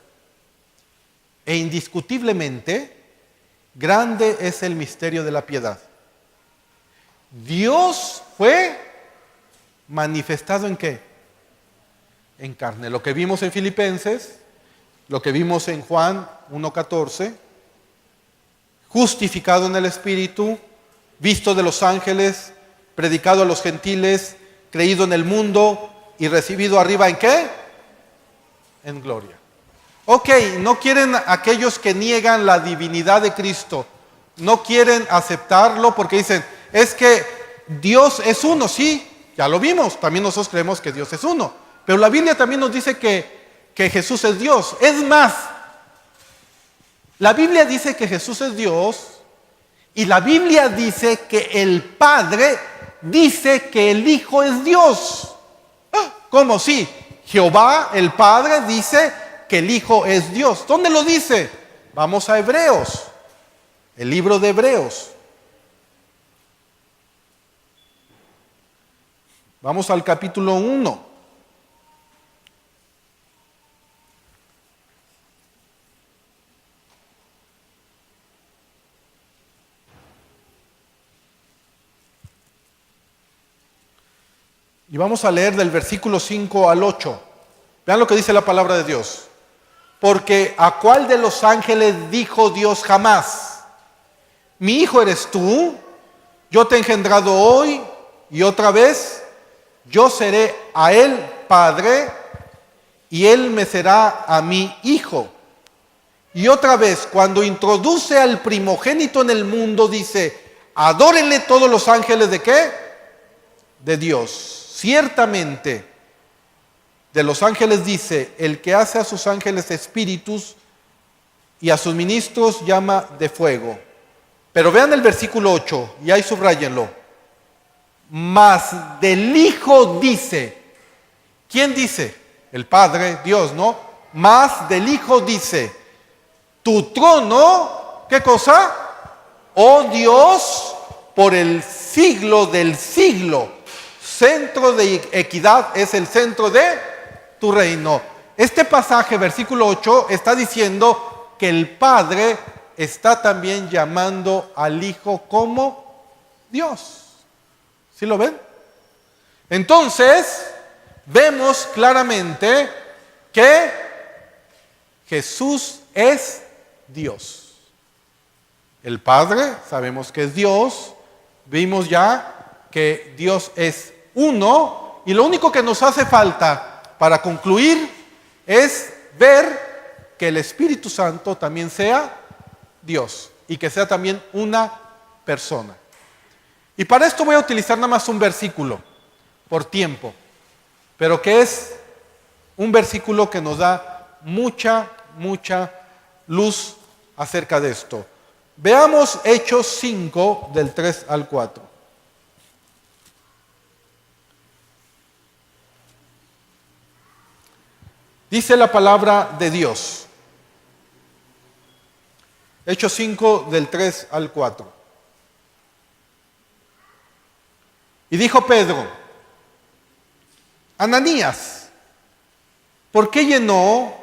E indiscutiblemente, grande es el misterio de la piedad. Dios fue manifestado ¿en qué? En carne. Lo que vimos en Filipenses, lo que vimos en Juan 1:14, justificado en el Espíritu, visto de los ángeles, predicado a los gentiles, creído en el mundo y recibido arriba ¿en qué? En gloria. Ok, no quieren aquellos que niegan la divinidad de Cristo, no quieren aceptarlo porque dicen, es que Dios es uno, sí, ya lo vimos, también nosotros creemos que Dios es uno, pero la Biblia también nos dice que Jesús es Dios. Es más, la Biblia dice que Jesús es Dios y la Biblia dice que el Padre dice que el Hijo es Dios. ¿Cómo? Sí, Jehová, el Padre, dice que el Hijo es Dios. ¿Dónde lo dice? Vamos a Hebreos, el libro de Hebreos. Vamos al capítulo 1. Y vamos a leer del versículo 5 al 8. Vean lo que dice la palabra de Dios. Porque ¿a cuál de los ángeles dijo Dios jamás? Mi hijo eres tú, yo te he engendrado hoy y otra vez, yo seré a él padre y él me será a mí hijo. Y otra vez, cuando introduce al primogénito en el mundo, dice, adórenle todos los ángeles ¿de qué? De Dios. Ciertamente, de los ángeles dice, el que hace a sus ángeles espíritus y a sus ministros llama de fuego. Pero vean el versículo 8, y ahí subrayenlo. Mas del Hijo dice, ¿quién dice? El Padre, Dios, ¿no? Mas del Hijo dice, tu trono, ¿qué cosa? Oh Dios, por el siglo del siglo. Centro de equidad es el centro de tu reino. Este pasaje, versículo 8, está diciendo que el Padre está también llamando al Hijo como Dios. ¿Sí lo ven? Entonces, vemos claramente que Jesús es Dios. El Padre, sabemos que es Dios. Vimos ya que Dios es uno, y lo único que nos hace falta para concluir es ver que el Espíritu Santo también sea Dios y que sea también una persona. Y para esto voy a utilizar nada más un versículo. por tiempo, pero que es un versículo que nos da mucha luz acerca de esto. Veamos Hechos 5 del 3 al 4. Dice la palabra de Dios. Hechos 5 del 3 al 4. Y dijo Pedro: Ananías, ¿por qué llenó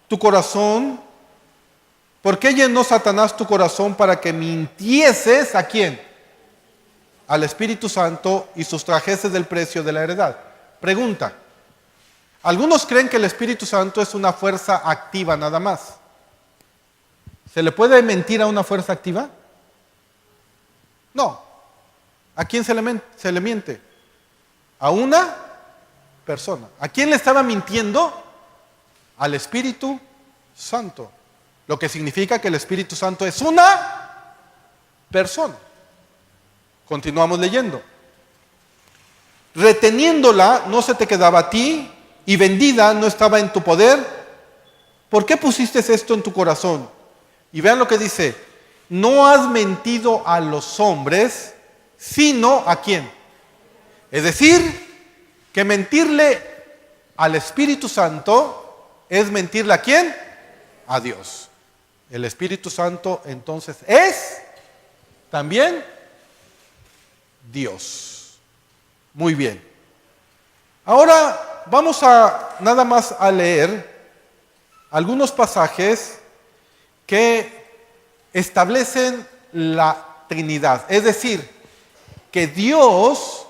tu corazón? ¿Por qué llenó Satanás tu corazón para que mintieses a quién? Al Espíritu Santo y sustrajeses del precio de la heredad. Pregunta: algunos creen que el Espíritu Santo es una fuerza activa nada más. ¿Se le puede mentir a una fuerza activa? No. ¿A quién se le miente? A una persona. ¿A quién le estaba mintiendo? Al Espíritu Santo. Lo que significa que el Espíritu Santo es una persona. Continuamos leyendo. Reteniéndola no se te quedaba a ti, y vendida no estaba en tu poder. ¿Por qué pusiste esto en tu corazón? Y vean lo que dice: no has mentido a los hombres, sino ¿a quién? Es decir, que mentirle al Espíritu Santo es mentirle ¿a quién? A Dios. El Espíritu Santo entonces es también Dios. Muy bien. Ahora vamos a nada más a leer algunos pasajes que establecen la Trinidad. Es decir, que Dios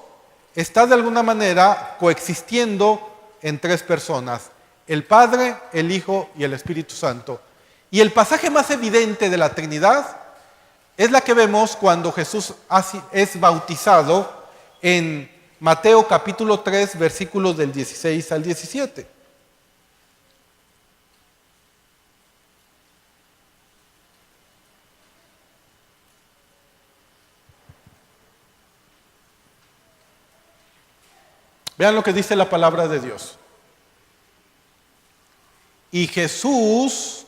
está de alguna manera coexistiendo en tres personas: el Padre, el Hijo y el Espíritu Santo. Y el pasaje más evidente de la Trinidad es la que vemos cuando Jesús es bautizado en Mateo capítulo 3, versículos del 16 al 17. Vean lo que dice la palabra de Dios. Y Jesús,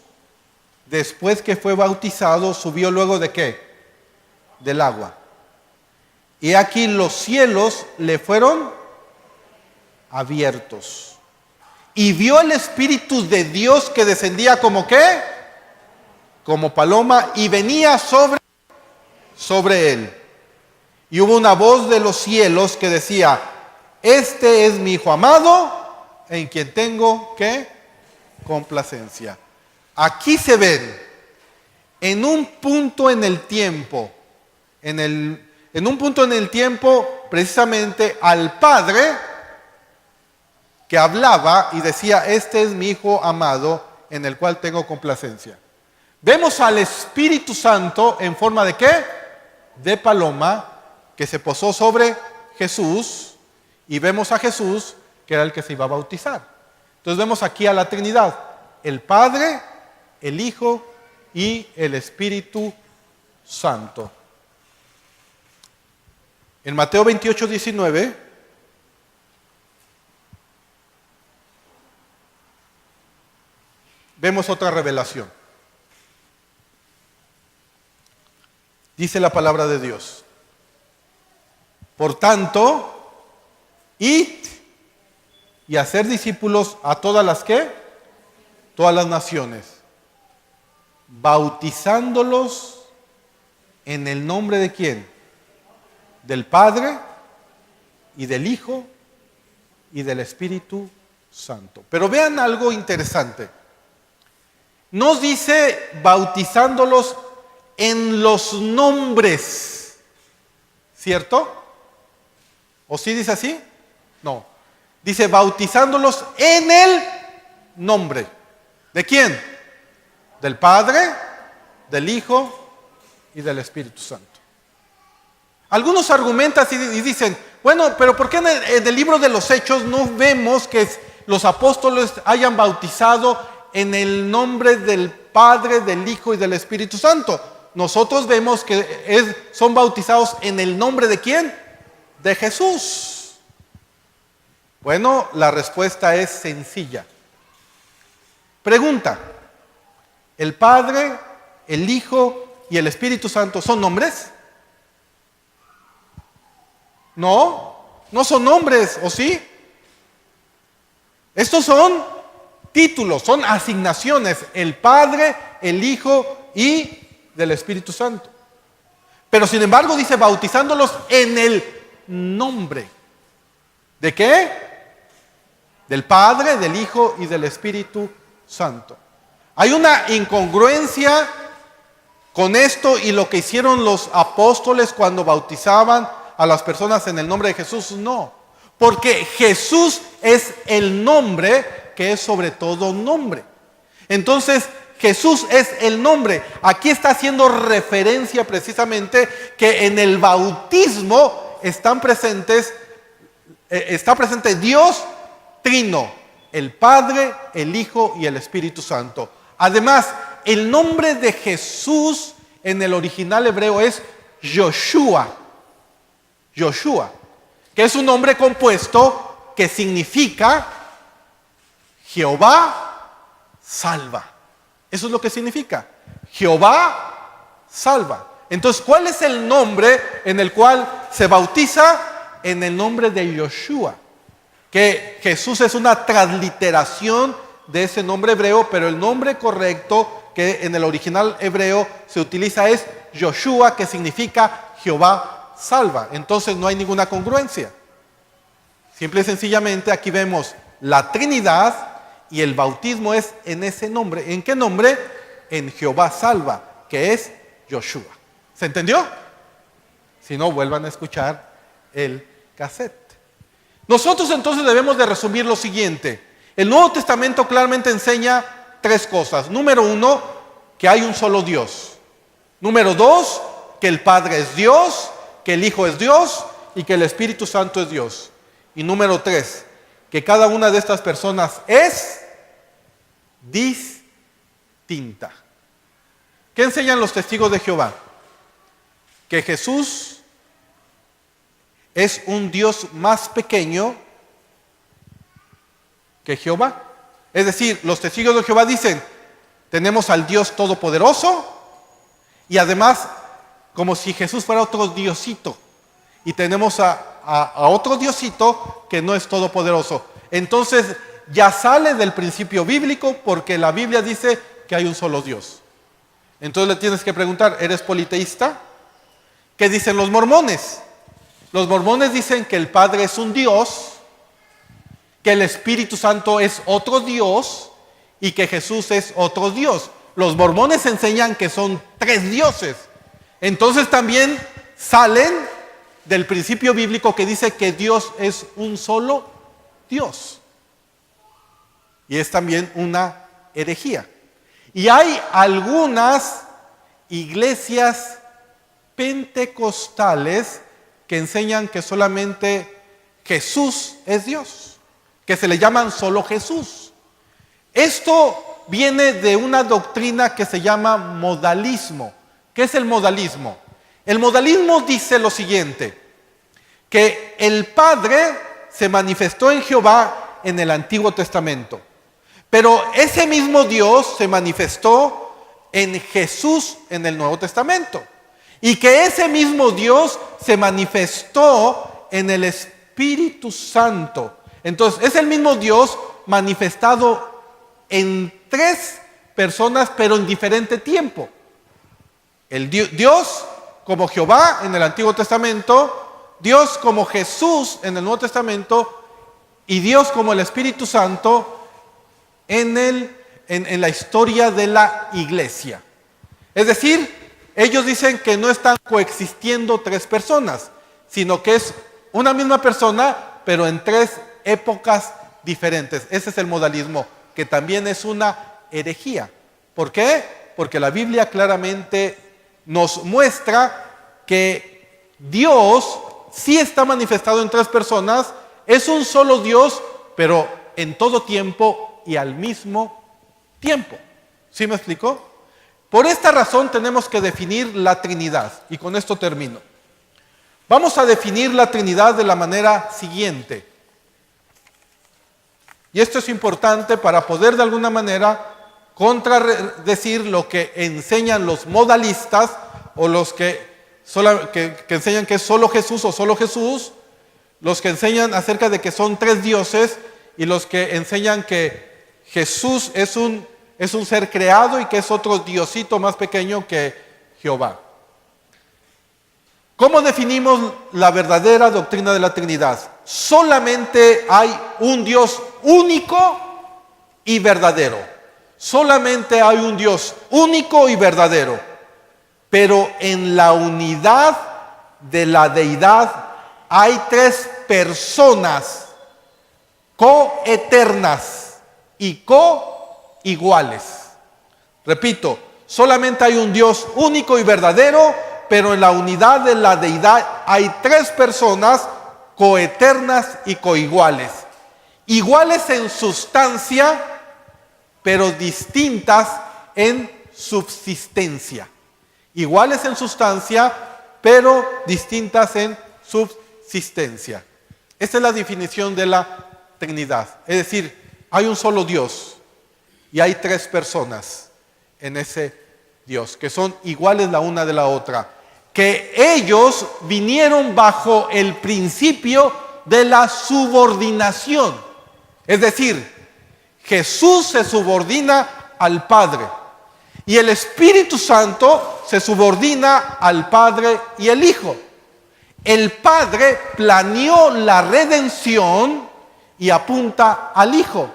después que fue bautizado, subió luego ¿de qué? Del agua. Y aquí los cielos le fueron abiertos. Y vio el Espíritu de Dios que descendía como ¿qué? Como paloma, y venía sobre él. Y hubo una voz de los cielos que decía: este es mi Hijo amado, en quien tengo ¿qué? Complacencia. Aquí se ven en un punto en el tiempo, precisamente al Padre que hablaba y decía: este es mi Hijo amado, en el cual tengo complacencia. Vemos al Espíritu Santo en forma de ¿qué? De paloma, que se posó sobre Jesús, y vemos a Jesús, que era el que se iba a bautizar. Entonces vemos aquí a la Trinidad: el Padre, el Hijo y el Espíritu Santo. En Mateo 28, 19, vemos otra revelación. Dice la palabra de Dios: por tanto, id y hacer discípulos a todas las ¿qué? Todas las naciones, bautizándolos en el nombre de ¿quién? Del Padre y del Hijo y del Espíritu Santo. Pero vean algo interesante. Nos dice bautizándolos en los nombres, ¿cierto? ¿O sí dice así? No. Dice bautizándolos en el nombre. ¿De quién? Del Padre, del Hijo y del Espíritu Santo. Algunos argumentan y dicen: bueno, pero ¿por qué en el libro de los Hechos no vemos que los apóstoles hayan bautizado en el nombre del Padre, del Hijo y del Espíritu Santo? Nosotros vemos que son bautizados en el nombre de ¿quién? De Jesús. Bueno, la respuesta es sencilla. Pregunta: ¿el Padre, el Hijo y el Espíritu Santo son nombres? No, no son nombres, ¿o sí? Estos son títulos, son asignaciones: el Padre, el Hijo y del Espíritu Santo. Pero sin embargo dice bautizándolos en el nombre. ¿De qué? Del Padre, del Hijo y del Espíritu Santo. Hay una incongruencia con esto y lo que hicieron los apóstoles cuando bautizaban a las personas en el nombre de Jesús. No, porque Jesús es el nombre que es sobre todo nombre. Entonces, Jesús es el nombre. Aquí está haciendo referencia precisamente que en el bautismo está presente Dios Trino, el Padre, el Hijo y el Espíritu Santo. Además, el nombre de Jesús en el original hebreo es Yoshua. Yoshua, que es un nombre compuesto que significa Jehová salva. Eso es lo que significa. Jehová salva. Entonces, ¿cuál es el nombre en el cual se bautiza? En el nombre de Yoshua. Que Jesús es una transliteración de ese nombre hebreo, pero el nombre correcto que en el original hebreo se utiliza es Yoshua, que significa Jehová salva. Entonces no hay ninguna congruencia. Simple y sencillamente aquí vemos la Trinidad y el bautismo es en ese nombre. ¿En qué nombre? En Jehová salva, que es Yoshua. ¿Se entendió? Si no, vuelvan a escuchar el cassette. Nosotros entonces debemos de resumir lo siguiente. El Nuevo Testamento claramente enseña tres cosas. Número uno, que hay un solo Dios. Número dos, que el Padre es Dios, que el Hijo es Dios y que el Espíritu Santo es Dios. Y número tres, que cada una de estas personas es distinta. ¿Qué enseñan los testigos de Jehová? Que Jesús es un Dios más pequeño que Jehová. Es decir, los testigos de Jehová dicen, tenemos al Dios Todopoderoso y además como si Jesús fuera otro diosito. Y tenemos a otro diosito que no es todopoderoso. Entonces ya sale del principio bíblico porque la Biblia dice que hay un solo Dios. Entonces le tienes que preguntar, ¿eres politeísta? ¿Qué dicen los mormones? Los mormones dicen que el Padre es un Dios, que el Espíritu Santo es otro Dios y que Jesús es otro Dios. Los mormones enseñan que son tres dioses. Entonces también salen del principio bíblico que dice que Dios es un solo Dios. Y es también una herejía. Y hay algunas iglesias pentecostales que enseñan que solamente Jesús es Dios, que se le llaman solo Jesús. Esto viene de una doctrina que se llama modalismo. ¿Qué es el modalismo? El modalismo dice lo siguiente, que el Padre se manifestó en Jehová en el Antiguo Testamento, pero ese mismo Dios se manifestó en Jesús en el Nuevo Testamento. Y que ese mismo Dios se manifestó en el Espíritu Santo. Entonces, es el mismo Dios manifestado en tres personas, pero en diferente tiempo. El Dios como Jehová en el Antiguo Testamento, Dios como Jesús en el Nuevo Testamento y Dios como el Espíritu Santo en la historia de la iglesia. Es decir, ellos dicen que no están coexistiendo tres personas, sino que es una misma persona, pero en tres épocas diferentes. Ese es el modalismo, que también es una herejía. ¿Por qué? Porque la Biblia claramente nos muestra que Dios sí está manifestado en tres personas, es un solo Dios, pero en todo tiempo y al mismo tiempo. ¿Sí me explico? Por esta razón tenemos que definir la Trinidad, y con esto termino. Vamos a definir la Trinidad de la manera siguiente. Y esto es importante para poder de alguna manera contradecir lo que enseñan los modalistas o los que enseñan que es solo Jesús o solo Jesús, los que enseñan acerca de que son tres dioses y los que enseñan que Jesús es un ser creado y que es otro diosito más pequeño que Jehová. ¿Cómo definimos la verdadera doctrina de la Trinidad? Solamente hay un Dios único y verdadero. Solamente hay un Dios único y verdadero. Pero en la unidad de la deidad hay tres personas coeternas y coiguales. Repito, solamente hay un Dios único y verdadero, pero en la unidad de la deidad hay tres personas coeternas y coiguales. Iguales en sustancia, pero distintas en subsistencia. Iguales en sustancia, pero distintas en subsistencia. Esta es la definición de la Trinidad. Es decir, hay un solo Dios y hay tres personas en ese Dios, que son iguales la una de la otra. Que ellos vinieron bajo el principio de la subordinación. Es decir, Jesús se subordina al Padre y el Espíritu Santo se subordina al Padre y el Hijo. El Padre planeó la redención y apunta al Hijo.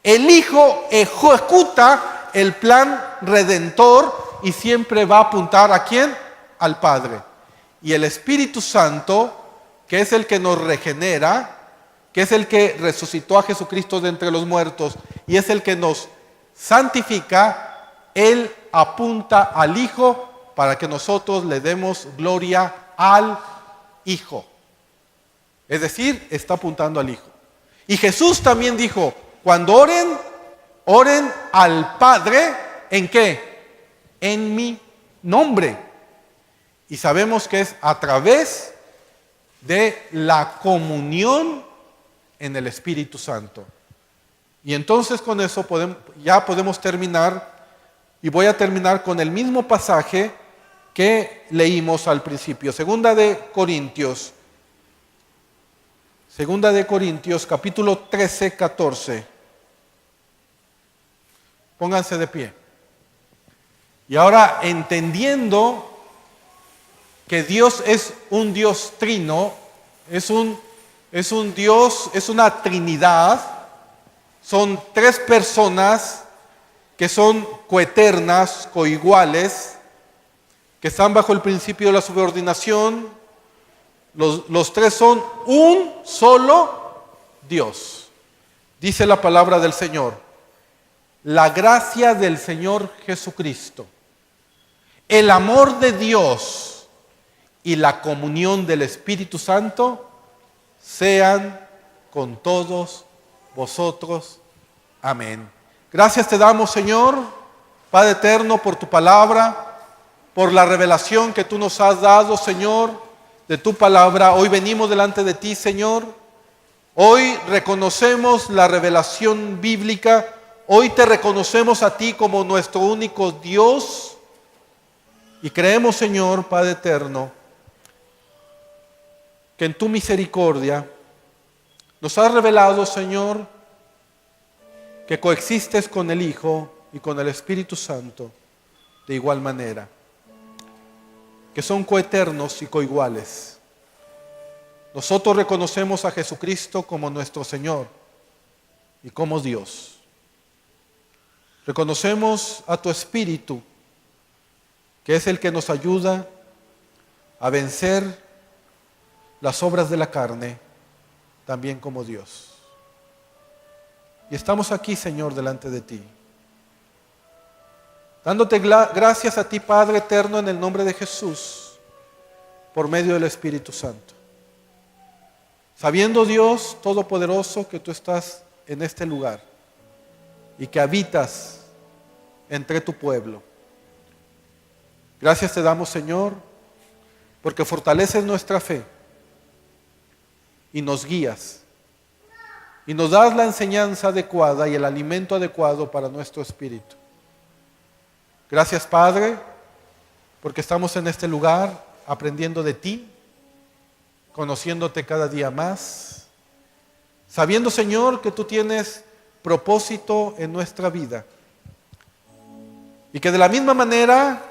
El Hijo ejecuta el plan redentor y siempre va a apuntar ¿a quién? Al Padre. Y el Espíritu Santo, que es el que nos regenera, que es el que resucitó a Jesucristo de entre los muertos y es el que nos santifica, Él apunta al Hijo para que nosotros le demos gloria al Hijo. Es decir, está apuntando al Hijo. Y Jesús también dijo, cuando oren, oren al Padre, ¿en qué? En mi nombre. Y sabemos que es a través de la comunión en el Espíritu Santo. Y entonces con eso ya podemos terminar, y voy a terminar con el mismo pasaje que leímos al principio. Segunda de Corintios capítulo 13, 14. Pónganse de pie. Y ahora, entendiendo que Dios es un Dios trino, es un Dios, es una Trinidad, son tres personas que son coeternas, coiguales, que están bajo el principio de la subordinación. Los tres son un solo Dios. Dice la palabra del Señor: la gracia del Señor Jesucristo, el amor de Dios y la comunión del Espíritu Santo sean con todos vosotros. Amén. Gracias te damos, Señor, Padre eterno, por tu palabra, por la revelación que tú nos has dado, Señor, de tu palabra. Hoy venimos delante de ti, Señor. Hoy reconocemos la revelación bíblica. Hoy te reconocemos a ti como nuestro único Dios. Y creemos, Señor, Padre eterno, que en tu misericordia nos has revelado, Señor, que coexistes con el Hijo y con el Espíritu Santo de igual manera, que son coeternos y coiguales. Nosotros reconocemos a Jesucristo como nuestro Señor y como Dios. Reconocemos a tu Espíritu, que es el que nos ayuda a vencer las obras de la carne, también como Dios. Y estamos aquí, Señor, delante de ti, dándote gracias a ti, Padre eterno, en el nombre de Jesús, por medio del Espíritu Santo. Sabiendo, Dios Todopoderoso, que tú estás en este lugar y que habitas entre tu pueblo. Gracias te damos, Señor, porque fortaleces nuestra fe y nos guías y nos das la enseñanza adecuada y el alimento adecuado para nuestro espíritu. Gracias, Padre, porque estamos en este lugar aprendiendo de ti, conociéndote cada día más, sabiendo, Señor, que tú tienes propósito en nuestra vida y que de la misma manera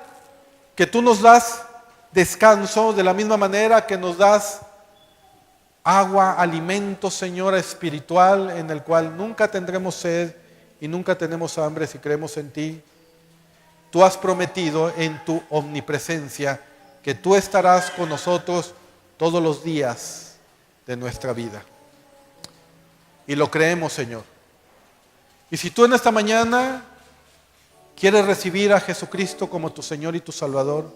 que tú nos das descanso, de la misma manera que nos das agua, alimento, Señor, espiritual, en el cual nunca tendremos sed y nunca tenemos hambre si creemos en ti. Tú has prometido en tu omnipresencia que tú estarás con nosotros todos los días de nuestra vida. Y lo creemos, Señor. Y si tú en esta mañana quieres recibir a Jesucristo como tu Señor y tu Salvador,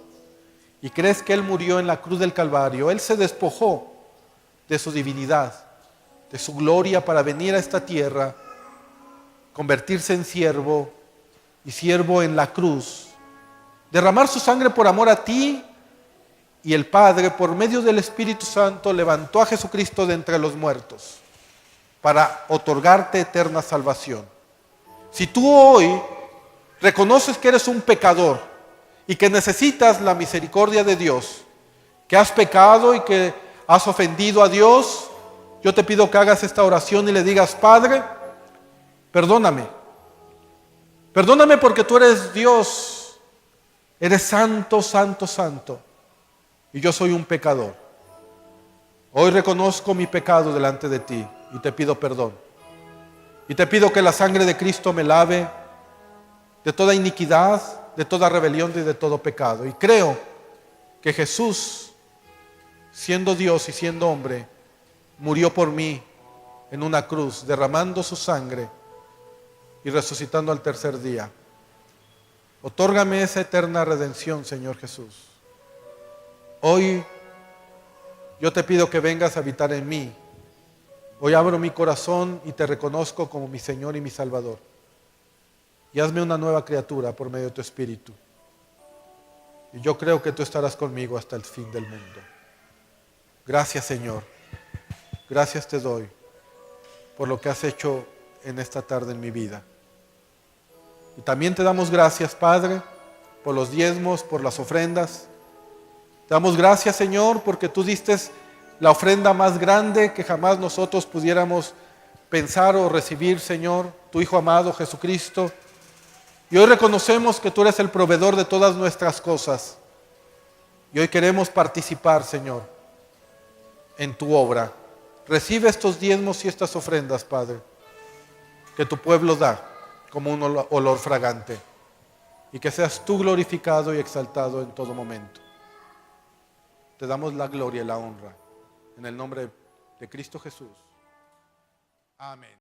y crees que Él murió en la cruz del Calvario, Él se despojó de su divinidad, de su gloria para venir a esta tierra, convertirse en siervo y siervo en la cruz, derramar su sangre por amor a ti, y el Padre, por medio del Espíritu Santo, levantó a Jesucristo de entre los muertos para otorgarte eterna salvación. Si tú hoy reconoces que eres un pecador y que necesitas la misericordia de Dios, que has pecado y que has ofendido a Dios, yo te pido que hagas esta oración y le digas: Padre, perdóname. Perdóname porque tú eres Dios, eres santo, santo, santo, y yo soy un pecador. Hoy reconozco mi pecado delante de ti y te pido perdón. Y te pido que la sangre de Cristo me lave de toda iniquidad, de toda rebelión y de todo pecado. Y creo que Jesús, siendo Dios y siendo hombre, murió por mí en una cruz, derramando su sangre y resucitando al tercer día. Otórgame esa eterna redención, Señor Jesús. Hoy yo te pido que vengas a habitar en mí. Hoy abro mi corazón y te reconozco como mi Señor y mi Salvador. Y hazme una nueva criatura por medio de tu Espíritu. Y yo creo que tú estarás conmigo hasta el fin del mundo. Gracias, Señor. Gracias te doy por lo que has hecho en esta tarde en mi vida. Y también te damos gracias, Padre, por los diezmos, por las ofrendas. Te damos gracias, Señor, porque tú diste la ofrenda más grande que jamás nosotros pudiéramos pensar o recibir, Señor, tu Hijo amado Jesucristo. Y hoy reconocemos que tú eres el proveedor de todas nuestras cosas. Y hoy queremos participar, Señor, en tu obra. Recibe estos diezmos y estas ofrendas, Padre, que tu pueblo da como un olor fragante. Y que seas tú glorificado y exaltado en todo momento. Te damos la gloria y la honra. En el nombre de Cristo Jesús. Amén.